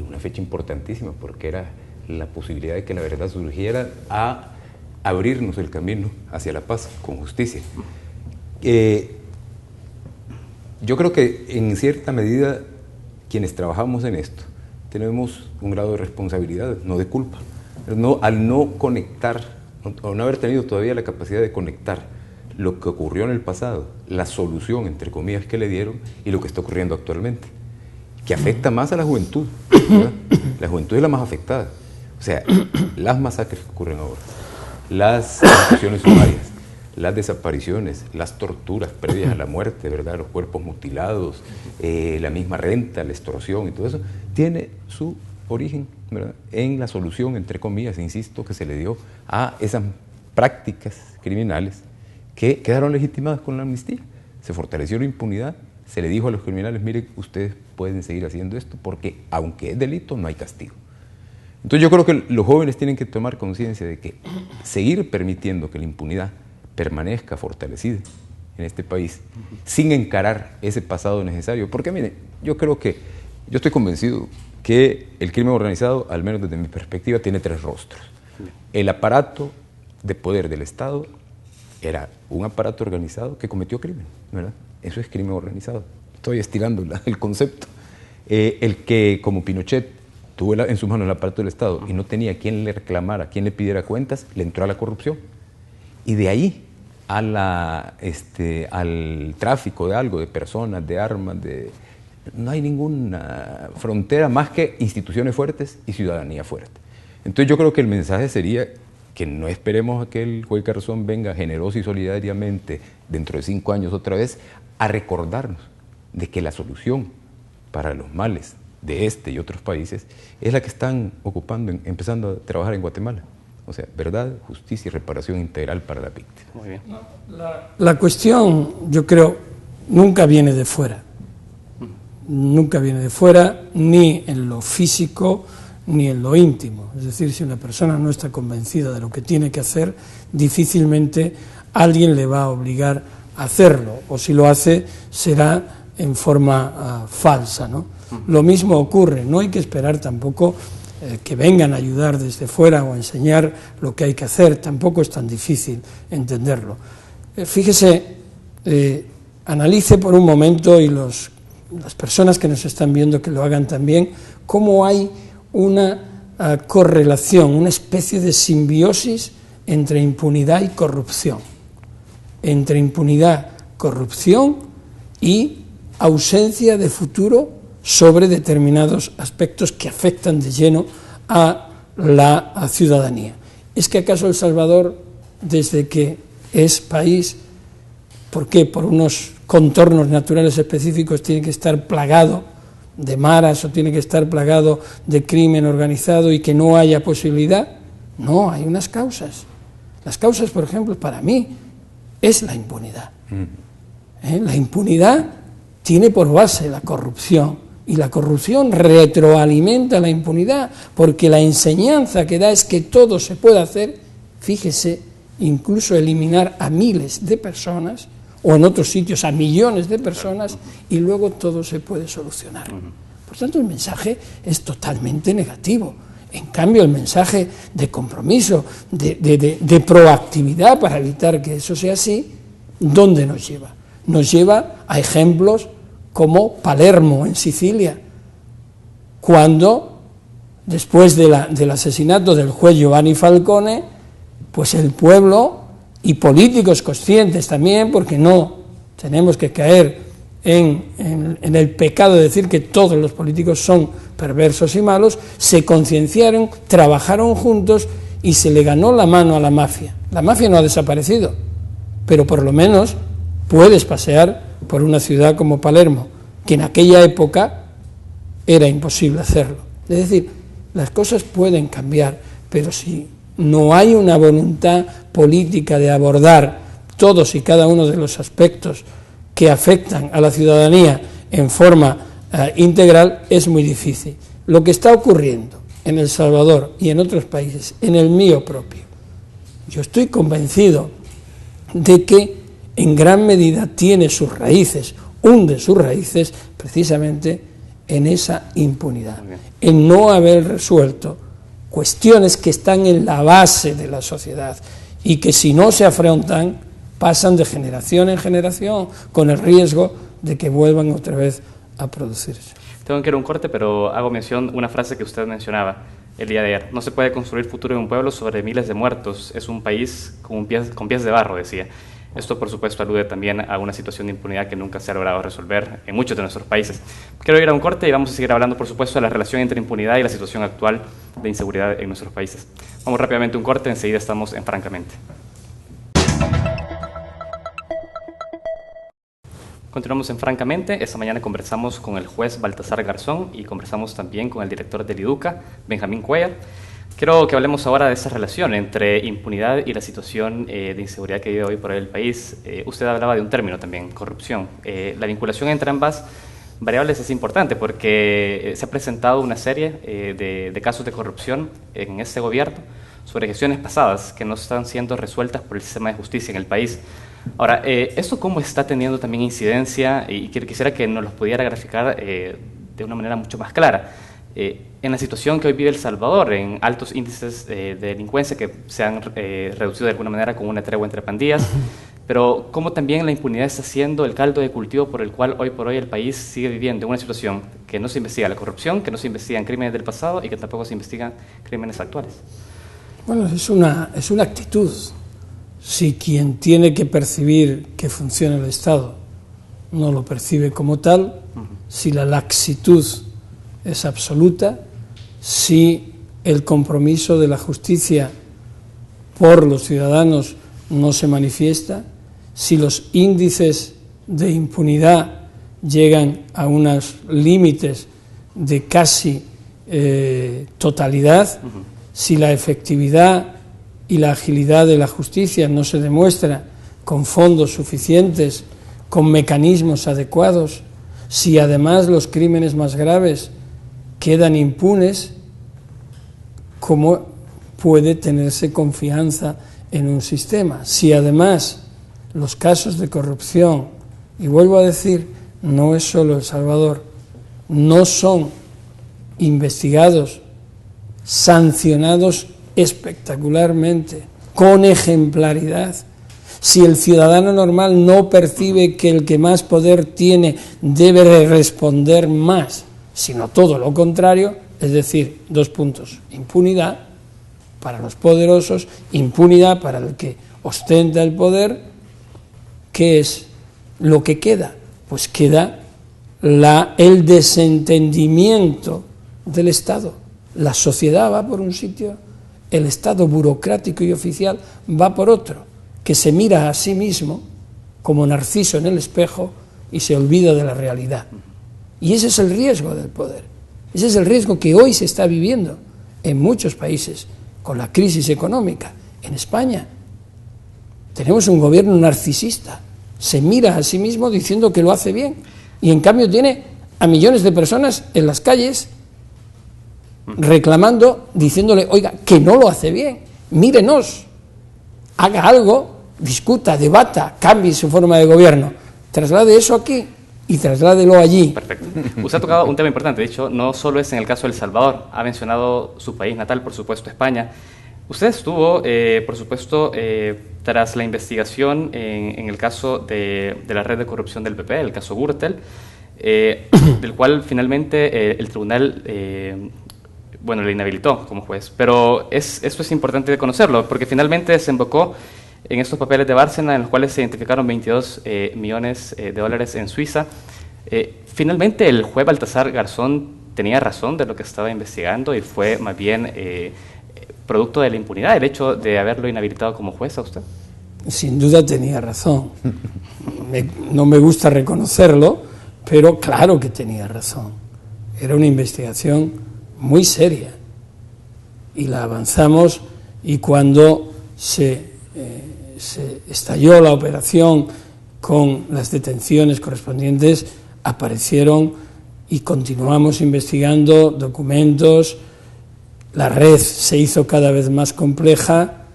Una fecha importantísima porque era la posibilidad de que la verdad surgiera a abrirnos el camino hacia la paz con justicia. Yo creo que en cierta medida quienes trabajamos en esto tenemos un grado de responsabilidad, no de culpa. Al no conectar, o no haber tenido todavía la capacidad de conectar lo que ocurrió en el pasado, la solución, entre comillas, que le dieron y lo que está ocurriendo actualmente, que afecta más a la juventud, ¿verdad? La juventud es la más afectada. O sea, las masacres que ocurren ahora, las ejecuciones sumarias, las desapariciones, las torturas previas a la muerte, ¿verdad? Los cuerpos mutilados, la misma renta, la extorsión y todo eso, tiene su origen, ¿verdad?, en la solución, entre comillas, insisto, que se le dio a esas prácticas criminales que quedaron legitimadas con la amnistía. Se fortaleció la impunidad, se le dijo a los criminales, miren, ustedes pueden seguir haciendo esto porque aunque es delito no hay castigo. Entonces yo creo que los jóvenes tienen que tomar conciencia de que seguir permitiendo que la impunidad permanezca fortalecida en este país, sin encarar ese pasado necesario, porque miren, yo estoy convencido que el crimen organizado, al menos desde mi perspectiva, tiene 3 rostros. El aparato de poder del Estado era un aparato organizado que cometió crimen, ¿verdad? Eso es crimen organizado. Estoy estirando el concepto. El que, como Pinochet, tuvo en sus manos el aparato del Estado y no tenía quien le reclamara, quien le pidiera cuentas, le entró a la corrupción. Y de ahí al tráfico de algo, de personas, de armas, no hay ninguna frontera más que instituciones fuertes y ciudadanía fuerte. Entonces yo creo que el mensaje sería que no esperemos a que el juez Garzón venga generoso y solidariamente dentro de 5 años otra vez a recordarnos de que la solución para los males de este y otros países es la que están empezando a trabajar en Guatemala. O sea, verdad, justicia y reparación integral para la víctima. Muy bien. La cuestión, yo creo, nunca viene de fuera. Nunca viene de fuera, ni en lo físico, ni en lo íntimo. Es decir, si una persona no está convencida de lo que tiene que hacer, difícilmente alguien le va a obligar hacerlo, o si lo hace será en forma falsa, ¿no? Lo mismo ocurre, no hay que esperar tampoco que vengan a ayudar desde fuera o a enseñar lo que hay que hacer, tampoco es tan difícil entenderlo. Fíjese, analice por un momento, y las personas que nos están viendo que lo hagan también, cómo hay una correlación, una especie de simbiosis entre impunidad y corrupción. Entre impunidad, corrupción y ausencia de futuro sobre determinados aspectos que afectan de lleno a la ciudadanía. ¿Es que acaso El Salvador, desde que es país, por qué? Por unos contornos naturales específicos, tiene que estar plagado de maras o tiene que estar plagado de crimen organizado y que no haya posibilidad? No, hay unas causas. Las causas, por ejemplo, para mí, es la impunidad. La impunidad tiene por base la corrupción, y la corrupción retroalimenta la impunidad, porque la enseñanza que da es que todo se puede hacer, fíjese, incluso eliminar a miles de personas, o en otros sitios a millones de personas, y luego todo se puede solucionar. Por tanto, el mensaje es totalmente negativo. En cambio, el mensaje de compromiso, de proactividad para evitar que eso sea así, ¿dónde nos lleva? Nos lleva a ejemplos como Palermo, en Sicilia, cuando, después del asesinato del juez Giovanni Falcone, pues el pueblo y políticos conscientes también, porque no tenemos que caer en el pecado de decir que todos los políticos son perversos y malos, se concienciaron, trabajaron juntos y se le ganó la mano a la mafia. La mafia no ha desaparecido, pero por lo menos puedes pasear por una ciudad como Palermo, que en aquella época era imposible hacerlo. Es decir, las cosas pueden cambiar, pero si no hay una voluntad política de abordar todos y cada uno de los aspectos que afectan a la ciudadanía en forma integral, es muy difícil. Lo que está ocurriendo en El Salvador y en otros países, en el mío propio, yo estoy convencido de que en gran medida tiene sus raíces, hunde sus raíces precisamente en esa impunidad, en no haber resuelto cuestiones que están en la base de la sociedad y que si no se afrontan pasan de generación en generación con el riesgo de que vuelvan otra vez a producirse. Tengo que ir a un corte, pero hago mención una frase que usted mencionaba el día de ayer. No se puede construir futuro en un pueblo sobre miles de muertos, es un país con pies de barro, decía. Esto, por supuesto, alude también a una situación de impunidad que nunca se ha logrado resolver en muchos de nuestros países. Quiero ir a un corte y vamos a seguir hablando, por supuesto, de la relación entre impunidad y la situación actual de inseguridad en nuestros países. Vamos rápidamente a un corte, enseguida estamos en Francamente. Continuamos en Francamente. Esta mañana conversamos con el juez Baltasar Garzón y conversamos también con el director del IDUCA, Benjamín Cuellar. Quiero que hablemos ahora de esa relación entre impunidad y la situación de inseguridad que vive hoy por el país. Usted hablaba de un término también, corrupción. La vinculación entre ambas variables es importante porque se ha presentado una serie de casos de corrupción en este gobierno sobre gestiones pasadas que no están siendo resueltas por el sistema de justicia en el país. Ahora, ¿esto cómo está teniendo también incidencia? Y quisiera que nos lo pudiera graficar de una manera mucho más clara. En la situación que hoy vive El Salvador, en altos índices de delincuencia que se han reducido de alguna manera con una tregua entre pandillas, pero cómo también la impunidad está siendo el caldo de cultivo por el cual hoy por hoy el país sigue viviendo una situación que no se investiga la corrupción, que no se investigan crímenes del pasado y que tampoco se investigan crímenes actuales. Bueno, es una actitud. Si quien tiene que percibir que funciona el Estado no lo percibe como tal, si la laxitud es absoluta, si el compromiso de la justicia por los ciudadanos no se manifiesta, si los índices de impunidad llegan a unos límites de casi totalidad, si la efectividad y la agilidad de la justicia no se demuestra con fondos suficientes, con mecanismos adecuados, si además los crímenes más graves quedan impunes, ¿cómo puede tenerse confianza en un sistema? Si además los casos de corrupción, y vuelvo a decir, no es solo El Salvador, no son investigados, sancionados espectacularmente, con ejemplaridad. Si el ciudadano normal no percibe que el que más poder tiene debe responder más, sino todo lo contrario, es decir, 2 puntos, impunidad para los poderosos, impunidad para el que ostenta el poder. ¿Qué es lo que queda? Pues queda el desentendimiento del Estado. La sociedad va por un sitio, el Estado burocrático y oficial va por otro, que se mira a sí mismo como Narciso en el espejo y se olvida de la realidad. Y ese es el riesgo del poder. Ese es el riesgo que hoy se está viviendo en muchos países con la crisis económica. En España tenemos un gobierno narcisista, se mira a sí mismo diciendo que lo hace bien y en cambio tiene a millones de personas en las calles reclamando, diciéndole, oiga, que no lo hace bien, mírenos, haga algo, discuta, debata, cambie su forma de gobierno, traslade eso aquí y trasládelo allí. Perfecto. Usted ha tocado un tema importante, de hecho, no solo es en el caso de El Salvador, ha mencionado su país natal, por supuesto, España. Usted estuvo, por supuesto, tras la investigación en el caso de la red de corrupción del PP, el caso Gürtel, del cual finalmente el tribunal le inhabilitó como juez. Pero esto es importante de conocerlo, porque finalmente desembocó en estos papeles de Bárcena, en los cuales se identificaron 22 millones de dólares en Suiza. Finalmente, el juez Baltasar Garzón tenía razón de lo que estaba investigando y fue más bien producto de la impunidad, el hecho de haberlo inhabilitado como juez a usted. Sin duda tenía razón. No me gusta reconocerlo, pero claro que tenía razón. Era una investigación muy seria y la avanzamos, y cuando se estalló la operación con las detenciones correspondientes, aparecieron y continuamos investigando documentos. La red se hizo cada vez más compleja,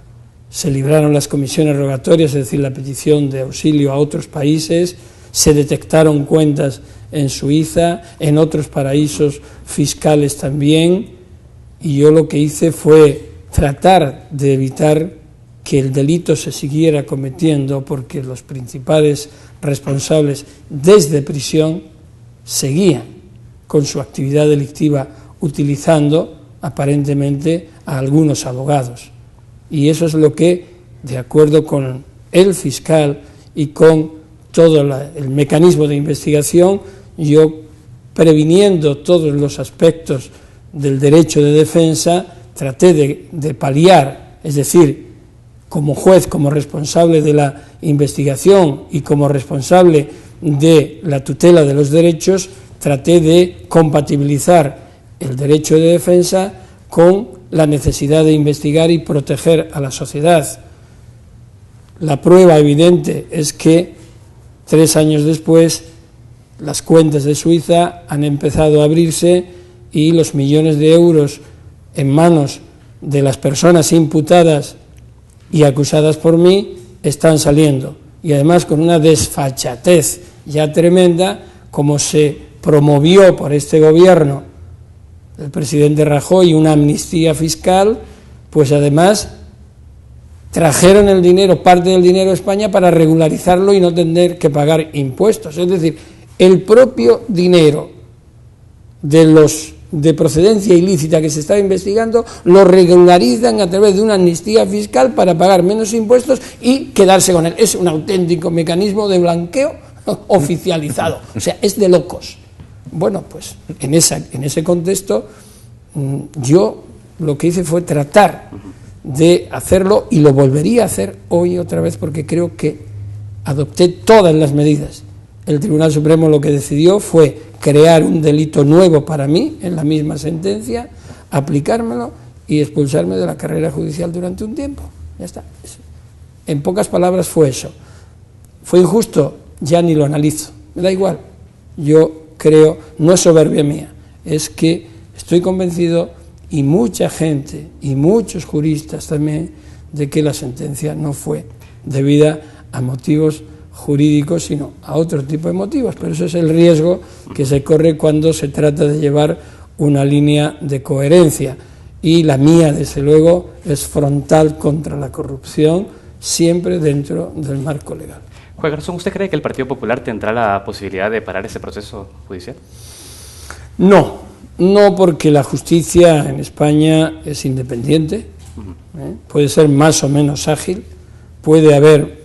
se libraron las comisiones rogatorias, es decir, la petición de auxilio a otros países, se detectaron cuentas en Suiza, en otros paraísos fiscales también, y yo lo que hice fue tratar de evitar que el delito se siguiera cometiendo, porque los principales responsables desde prisión seguían con su actividad delictiva utilizando aparentemente a algunos abogados. Y eso es lo que, de acuerdo con el fiscal y con todo el mecanismo de investigación, yo, previniendo todos los aspectos del derecho de defensa, traté de paliar, es decir, como juez, como responsable de la investigación y como responsable de la tutela de los derechos, traté de compatibilizar el derecho de defensa con la necesidad de investigar y proteger a la sociedad. La prueba evidente es que 3 años después las cuentas de Suiza han empezado a abrirse y los millones de euros en manos de las personas imputadas y acusadas por mí están saliendo, y además con una desfachatez ya tremenda, como se promovió por este gobierno el presidente Rajoy una amnistía fiscal, pues además trajeron el dinero, parte del dinero a España para regularizarlo y no tener que pagar impuestos. Es decir, el propio dinero de procedencia ilícita que se estaba investigando lo regularizan a través de una amnistía fiscal para pagar menos impuestos y quedarse con él. Es un auténtico mecanismo de blanqueo oficializado, o sea, es de locos. Bueno, pues en ese contexto yo lo que hice fue tratar de hacerlo, y lo volvería a hacer hoy otra vez, porque creo que adopté todas las medidas. El Tribunal Supremo lo que decidió fue crear un delito nuevo para mí en la misma sentencia, aplicármelo y expulsarme de la carrera judicial durante un tiempo. Ya está. En pocas palabras fue eso. ¿Fue injusto? Ya ni lo analizo. Me da igual. Yo creo, no es soberbia mía, es que estoy convencido, y mucha gente y muchos juristas también, de que la sentencia no fue debida a motivos jurídicos, sino a otro tipo de motivos. Pero eso es el riesgo que se corre cuando se trata de llevar una línea de coherencia. Y la mía, desde luego, es frontal contra la corrupción, siempre dentro del marco legal. Juan Garzón, ¿usted cree que el Partido Popular tendrá la posibilidad de parar ese proceso judicial? No, no, porque la justicia en España es independiente, puede ser más o menos ágil, puede haber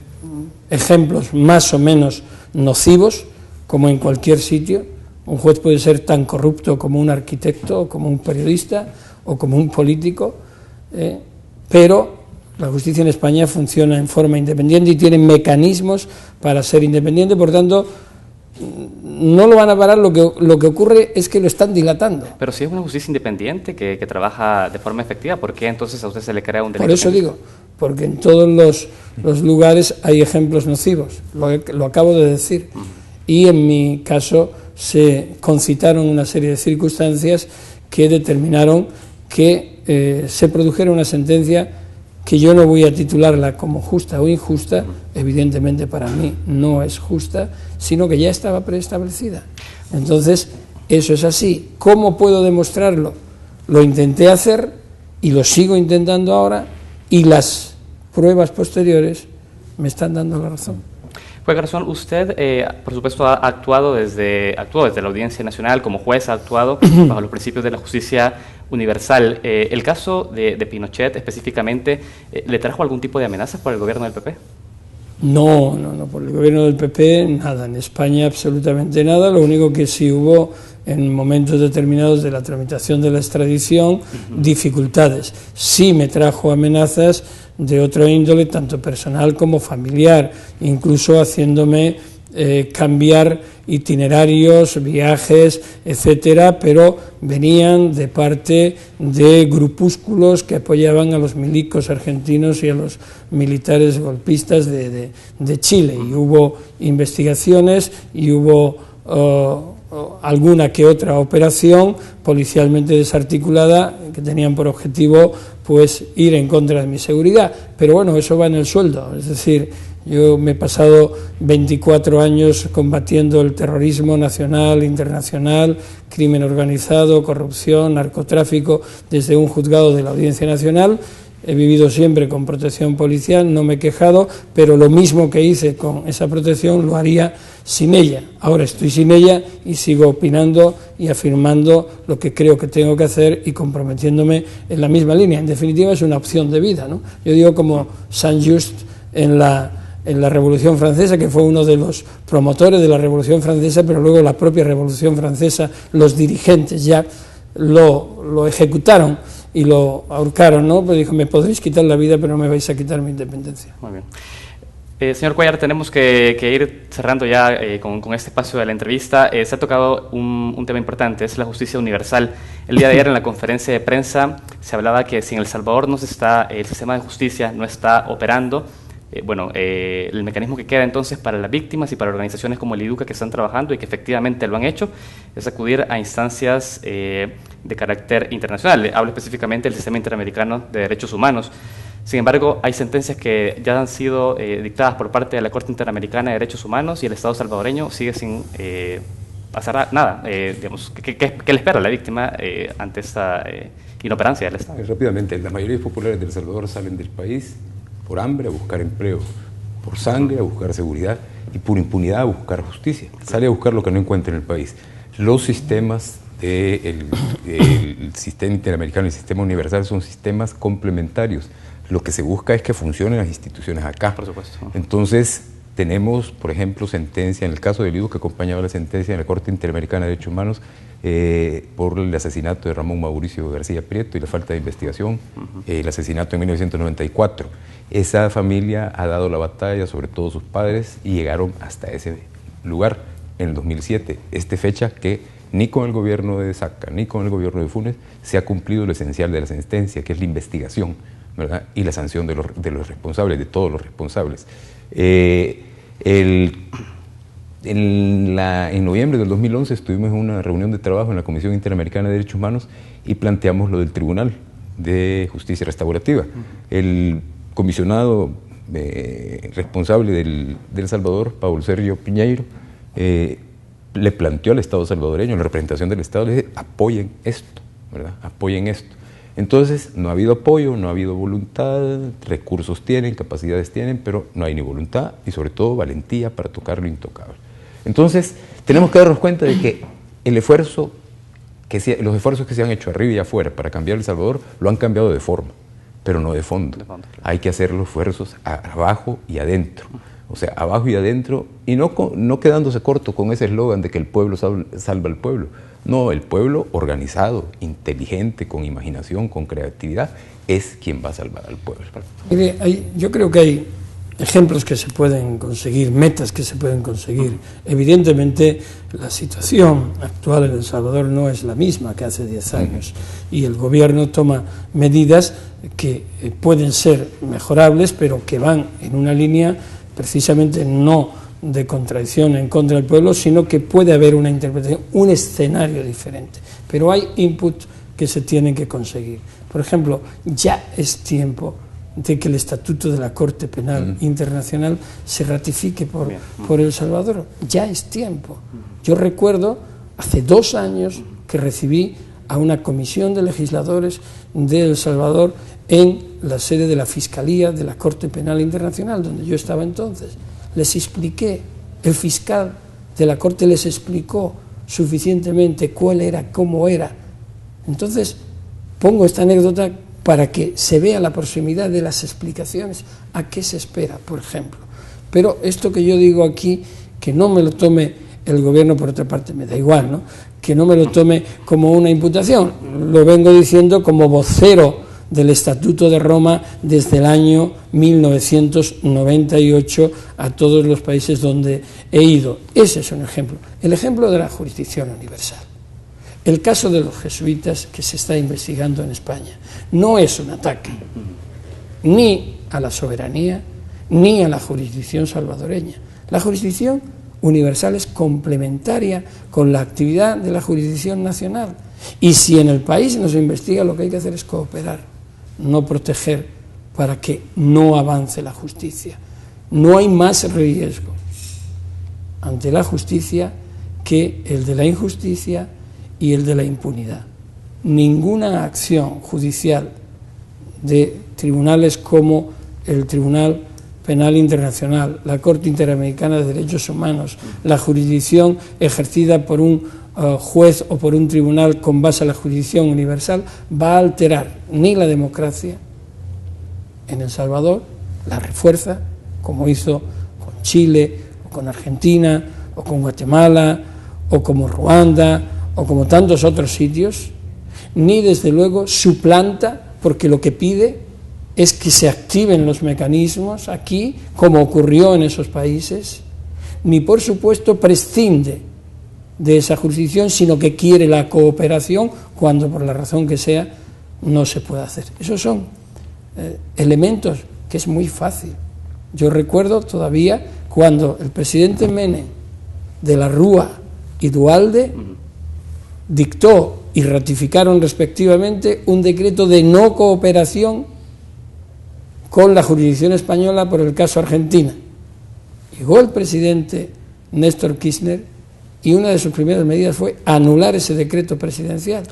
ejemplos más o menos nocivos, como en cualquier sitio. Un juez puede ser tan corrupto como un arquitecto, o como un periodista, o como un político, pero la justicia en España funciona en forma independiente y tiene mecanismos para ser independiente, por tanto, no lo van a parar. Lo que ocurre es que lo están dilatando. Pero si es una justicia independiente que trabaja de forma efectiva, ¿por qué entonces a usted se le crea un delito? Por eso digo, porque en todos los lugares hay ejemplos nocivos, lo acabo de decir, y en mi caso se concitaron una serie de circunstancias que determinaron que se produjera una sentencia que yo no voy a titularla como justa o injusta, evidentemente para mí no es justa, sino que ya estaba preestablecida. Entonces, eso es así. ¿Cómo puedo demostrarlo? Lo intenté hacer y lo sigo intentando ahora, y las pruebas posteriores me están dando la razón. Juez Garzón, usted, por supuesto, actuó desde la Audiencia Nacional, como juez ha actuado bajo los principios de la justicia universal. ¿El caso de Pinochet específicamente le trajo algún tipo de amenazas por el gobierno del PP? No, por el gobierno del PP nada, en España absolutamente nada. Lo único que sí hubo en momentos determinados de la tramitación de la extradición, dificultades. Sí me trajo amenazas de otro índole, tanto personal como familiar, incluso haciéndome cambiar itinerarios, viajes, etcétera, pero venían de parte de grupúsculos que apoyaban a los milicos argentinos y a los militares golpistas de Chile, y hubo investigaciones y hubo alguna que otra operación policialmente desarticulada que tenían por objetivo pues ir en contra de mi seguridad, pero bueno, eso va en el sueldo. Es decir, yo me he pasado 24 años combatiendo el terrorismo nacional, internacional, crimen organizado, corrupción, narcotráfico, desde un juzgado de la Audiencia Nacional. He vivido siempre con protección policial, no me he quejado, pero lo mismo que hice con esa protección lo haría sin ella. Ahora estoy sin ella y sigo opinando y afirmando lo que creo que tengo que hacer y comprometiéndome en la misma línea. En definitiva, es una opción de vida, ¿no? Yo digo como Saint-Just en la Revolución Francesa, que fue uno de los promotores de la Revolución Francesa, pero luego la propia Revolución Francesa, los dirigentes ya lo ejecutaron y lo ahorcaron, ¿no? Pues dijo, me podréis quitar la vida, pero no me vais a quitar mi independencia. Muy bien. Señor Cuéllar, tenemos que ir cerrando ya con este espacio de la entrevista. Se ha tocado un tema importante, es la justicia universal. El día de ayer en la conferencia de prensa se hablaba que si en El Salvador el sistema de justicia no está operando, el mecanismo que queda entonces para las víctimas y para organizaciones como el IDUCA que están trabajando y que efectivamente lo han hecho, es acudir a instancias de carácter internacional. Hablo específicamente del Sistema Interamericano de Derechos Humanos. Sin embargo, hay sentencias que ya han sido dictadas por parte de la Corte Interamericana de Derechos Humanos y el Estado salvadoreño sigue sin hacer nada. ¿Qué le espera a la víctima ante esta inoperancia del Estado? Rápidamente, las mayorías populares de El Salvador salen del país por hambre a buscar empleo, por sangre a buscar seguridad y por impunidad a buscar justicia. Sale a buscar lo que no encuentra en el país. Los sistemas del sistema interamericano y el sistema universal son sistemas complementarios. Lo que se busca es que funcionen las instituciones acá. Por supuesto. Entonces, tenemos, por ejemplo, sentencia, en el caso del IDU que acompañaba la sentencia en la Corte Interamericana de Derechos Humanos por el asesinato de Ramón Mauricio García Prieto y la falta de investigación, el asesinato en 1994. Esa familia ha dado la batalla, sobre todo sus padres, y llegaron hasta ese lugar en el 2007. Fecha que ni con el gobierno de Saca ni con el gobierno de Funes se ha cumplido lo esencial de la sentencia, que es la investigación, ¿verdad? Y la sanción de los responsables, de todos los responsables. En noviembre del 2011 estuvimos en una reunión de trabajo en la Comisión Interamericana de Derechos Humanos y planteamos lo del Tribunal de Justicia Restaurativa. El comisionado responsable del Salvador, Paulo Sergio Piñeiro, le planteó al Estado salvadoreño, en la representación del Estado, le dice, apoyen esto, ¿verdad? Apoyen esto. Entonces, no ha habido apoyo, no ha habido voluntad, recursos tienen, capacidades tienen, pero no hay ni voluntad y sobre todo valentía para tocar lo intocable. Entonces, tenemos que darnos cuenta de que los esfuerzos que se han hecho arriba y afuera para cambiar El Salvador lo han cambiado de forma, pero no de fondo. Hay que hacer los esfuerzos abajo y adentro. O sea, abajo y adentro, y no quedándose corto con ese eslogan de que el pueblo salva al pueblo. No, el pueblo organizado, inteligente, con imaginación, con creatividad, es quien va a salvar al pueblo. Mire, yo creo que hay ejemplos que se pueden conseguir, metas que se pueden conseguir. Evidentemente, la situación actual en El Salvador no es la misma que hace 10 años y el gobierno toma medidas que pueden ser mejorables, pero que van en una línea precisamente no de contradicción en contra del pueblo, sino que puede haber una interpretación, un escenario diferente. Pero hay inputs que se tienen que conseguir. Por ejemplo, ya es tiempo de que el Estatuto de la Corte Penal Internacional se ratifique por El Salvador. Ya es tiempo. Yo recuerdo hace 2 años que recibí a una comisión de legisladores de El Salvador en la sede de la Fiscalía de la Corte Penal Internacional, donde yo estaba entonces. Les expliqué, el fiscal de la Corte les explicó suficientemente cuál era, cómo era. Entonces, pongo esta anécdota para que se vea la proximidad de las explicaciones, a qué se espera, por ejemplo. Pero esto que yo digo aquí, que no me lo tome el gobierno, por otra parte me da igual, ¿no? Que no me lo tome como una imputación, lo vengo diciendo como vocero del Estatuto de Roma desde el año 1998 a todos los países donde he ido. Ese es un ejemplo. El ejemplo de la jurisdicción universal. El caso de los jesuitas que se está investigando en España no es un ataque ni a la soberanía ni a la jurisdicción salvadoreña. La jurisdicción universal es complementaria con la actividad de la jurisdicción nacional. Y si en el país no se investiga, lo que hay que hacer es cooperar, no proteger, para que no avance la justicia. No hay más riesgo ante la justicia que el de la injusticia y el de la impunidad. Ninguna acción judicial de tribunales como el Tribunal Penal Internacional, la Corte Interamericana de Derechos Humanos, la jurisdicción ejercida por un juez o por un tribunal con base a la jurisdicción universal, va a alterar ni la democracia en El Salvador, la refuerza, como hizo con Chile, o con Argentina, o con Guatemala, o como Ruanda, o como tantos otros sitios, ni desde luego suplanta, porque lo que pide es que se activen los mecanismos aquí, como ocurrió en esos países, ni por supuesto prescinde de esa jurisdicción, sino que quiere la cooperación cuando por la razón que sea no se puede hacer. Esos son elementos que es muy fácil. Yo recuerdo todavía cuando el presidente Menem, de la Rúa y Duhalde dictó y ratificaron respectivamente un decreto de no cooperación con la jurisdicción española por el caso Argentina. Llegó el presidente Néstor Kirchner y una de sus primeras medidas fue anular ese decreto presidencial.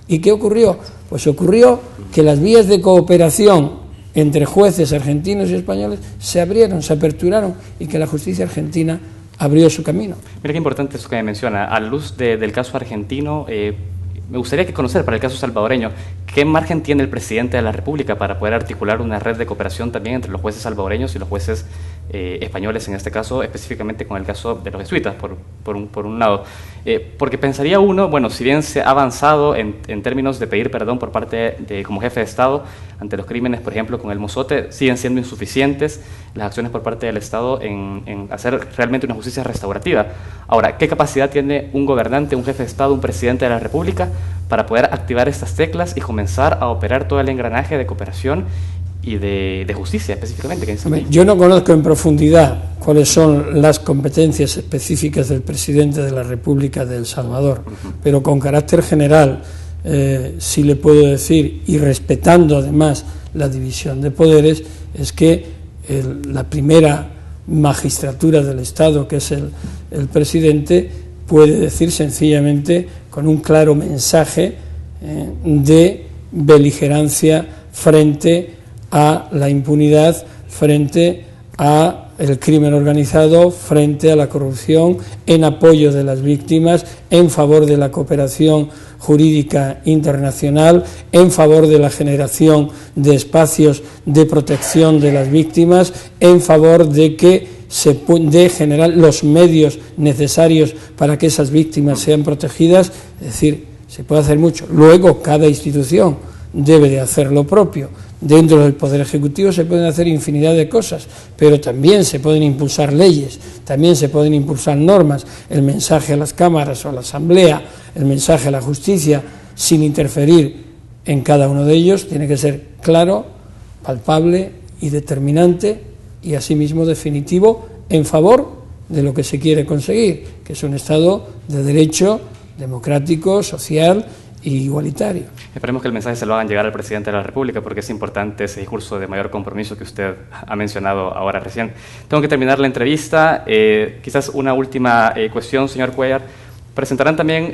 ¿Y qué ocurrió? Pues ocurrió que las vías de cooperación entre jueces argentinos y españoles se abrieron, se aperturaron, y que la justicia argentina abrió su camino. Mira qué importante eso que me menciona. A la luz del caso argentino, me gustaría conocer para el caso salvadoreño, ¿qué margen tiene el presidente de la República para poder articular una red de cooperación también entre los jueces salvadoreños y los jueces españoles, en este caso, específicamente con el caso de los jesuitas, por un lado? Porque pensaría uno, bueno, si bien se ha avanzado en términos de pedir perdón por parte como jefe de Estado ante los crímenes, por ejemplo, con el Mozote, siguen siendo insuficientes las acciones por parte del Estado en hacer realmente una justicia restaurativa. Ahora, ¿qué capacidad tiene un gobernante, un jefe de Estado, un presidente de la República para poder activar estas teclas y comenzar a operar todo el engranaje de cooperación y de justicia específicamente? Yo no conozco en profundidad cuáles son las competencias específicas del presidente de la República de El Salvador, pero con carácter general sí le puedo decir, y respetando además la división de poderes, es que la primera magistratura del Estado, que es el presidente, puede decir sencillamente con un claro mensaje de beligerancia frente a la impunidad, frente a el crimen organizado, frente a la corrupción, en apoyo de las víctimas, en favor de la cooperación jurídica internacional, en favor de la generación de espacios de protección de las víctimas, en favor de que de generar los medios necesarios para que esas víctimas sean protegidas. Es decir, se puede hacer mucho. Luego, cada institución debe de hacer lo propio. Dentro del Poder Ejecutivo se pueden hacer infinidad de cosas, pero también se pueden impulsar leyes, también se pueden impulsar normas. El mensaje a las cámaras o a la Asamblea, el mensaje a la justicia, sin interferir en cada uno de ellos, tiene que ser claro, palpable y determinante, y asimismo definitivo, en favor de lo que se quiere conseguir, que es un Estado de derecho, democrático, social e igualitario. Esperemos que el mensaje se lo hagan llegar al presidente de la República, porque es importante ese discurso de mayor compromiso que usted ha mencionado ahora recién. Tengo que terminar la entrevista. Quizás una última cuestión, señor Cuéllar. ¿Presentarán también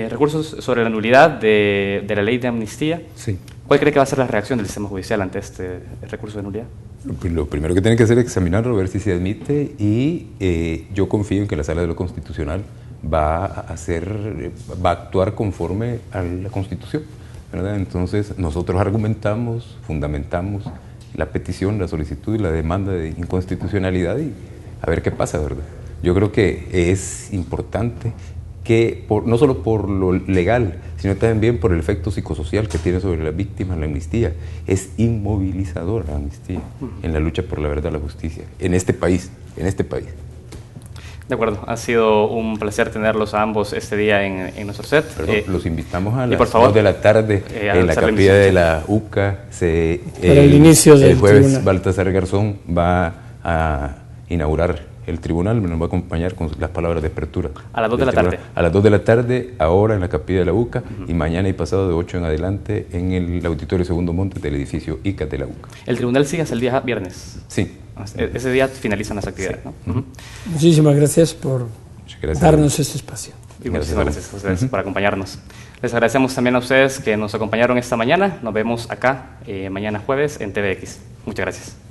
recursos sobre la nulidad de la ley de amnistía? Sí. ¿Cuál cree que va a ser la reacción del sistema judicial ante este recurso de nulidad? Lo primero que tienen que hacer es examinarlo, ver si se admite, y yo confío en que la Sala de lo Constitucional va a actuar conforme a la Constitución, ¿verdad? Entonces nosotros argumentamos, fundamentamos la petición, la solicitud y la demanda de inconstitucionalidad, y a ver qué pasa, ¿verdad? Yo creo que es importante que no solo por lo legal, sino también por el efecto psicosocial que tiene sobre las víctimas la amnistía. Es inmovilizadora la amnistía en la lucha por la verdad y la justicia en este país, De acuerdo, ha sido un placer tenerlos a ambos este día en nuestro set. Perdón, los invitamos a las por favor, 2 de la tarde en la capilla de la UCA. El inicio del jueves tribunal. Baltasar Garzón va a inaugurar el tribunal, nos va a acompañar con las palabras de apertura. A las 2 de la tarde. A las 2 de la tarde, ahora en la capilla de la UCA, y mañana y pasado de 8 en adelante en el auditorio Segundo Monte del edificio ICA de la UCA. ¿El tribunal sigue hasta el día viernes? Sí. Ese día finalizan las actividades, sí. ¿no? Muchísimas gracias por darnos este espacio. Y muchísimas gracias a ustedes por acompañarnos. Les agradecemos también a ustedes que nos acompañaron esta mañana. Nos vemos acá mañana jueves en TVX. Muchas gracias.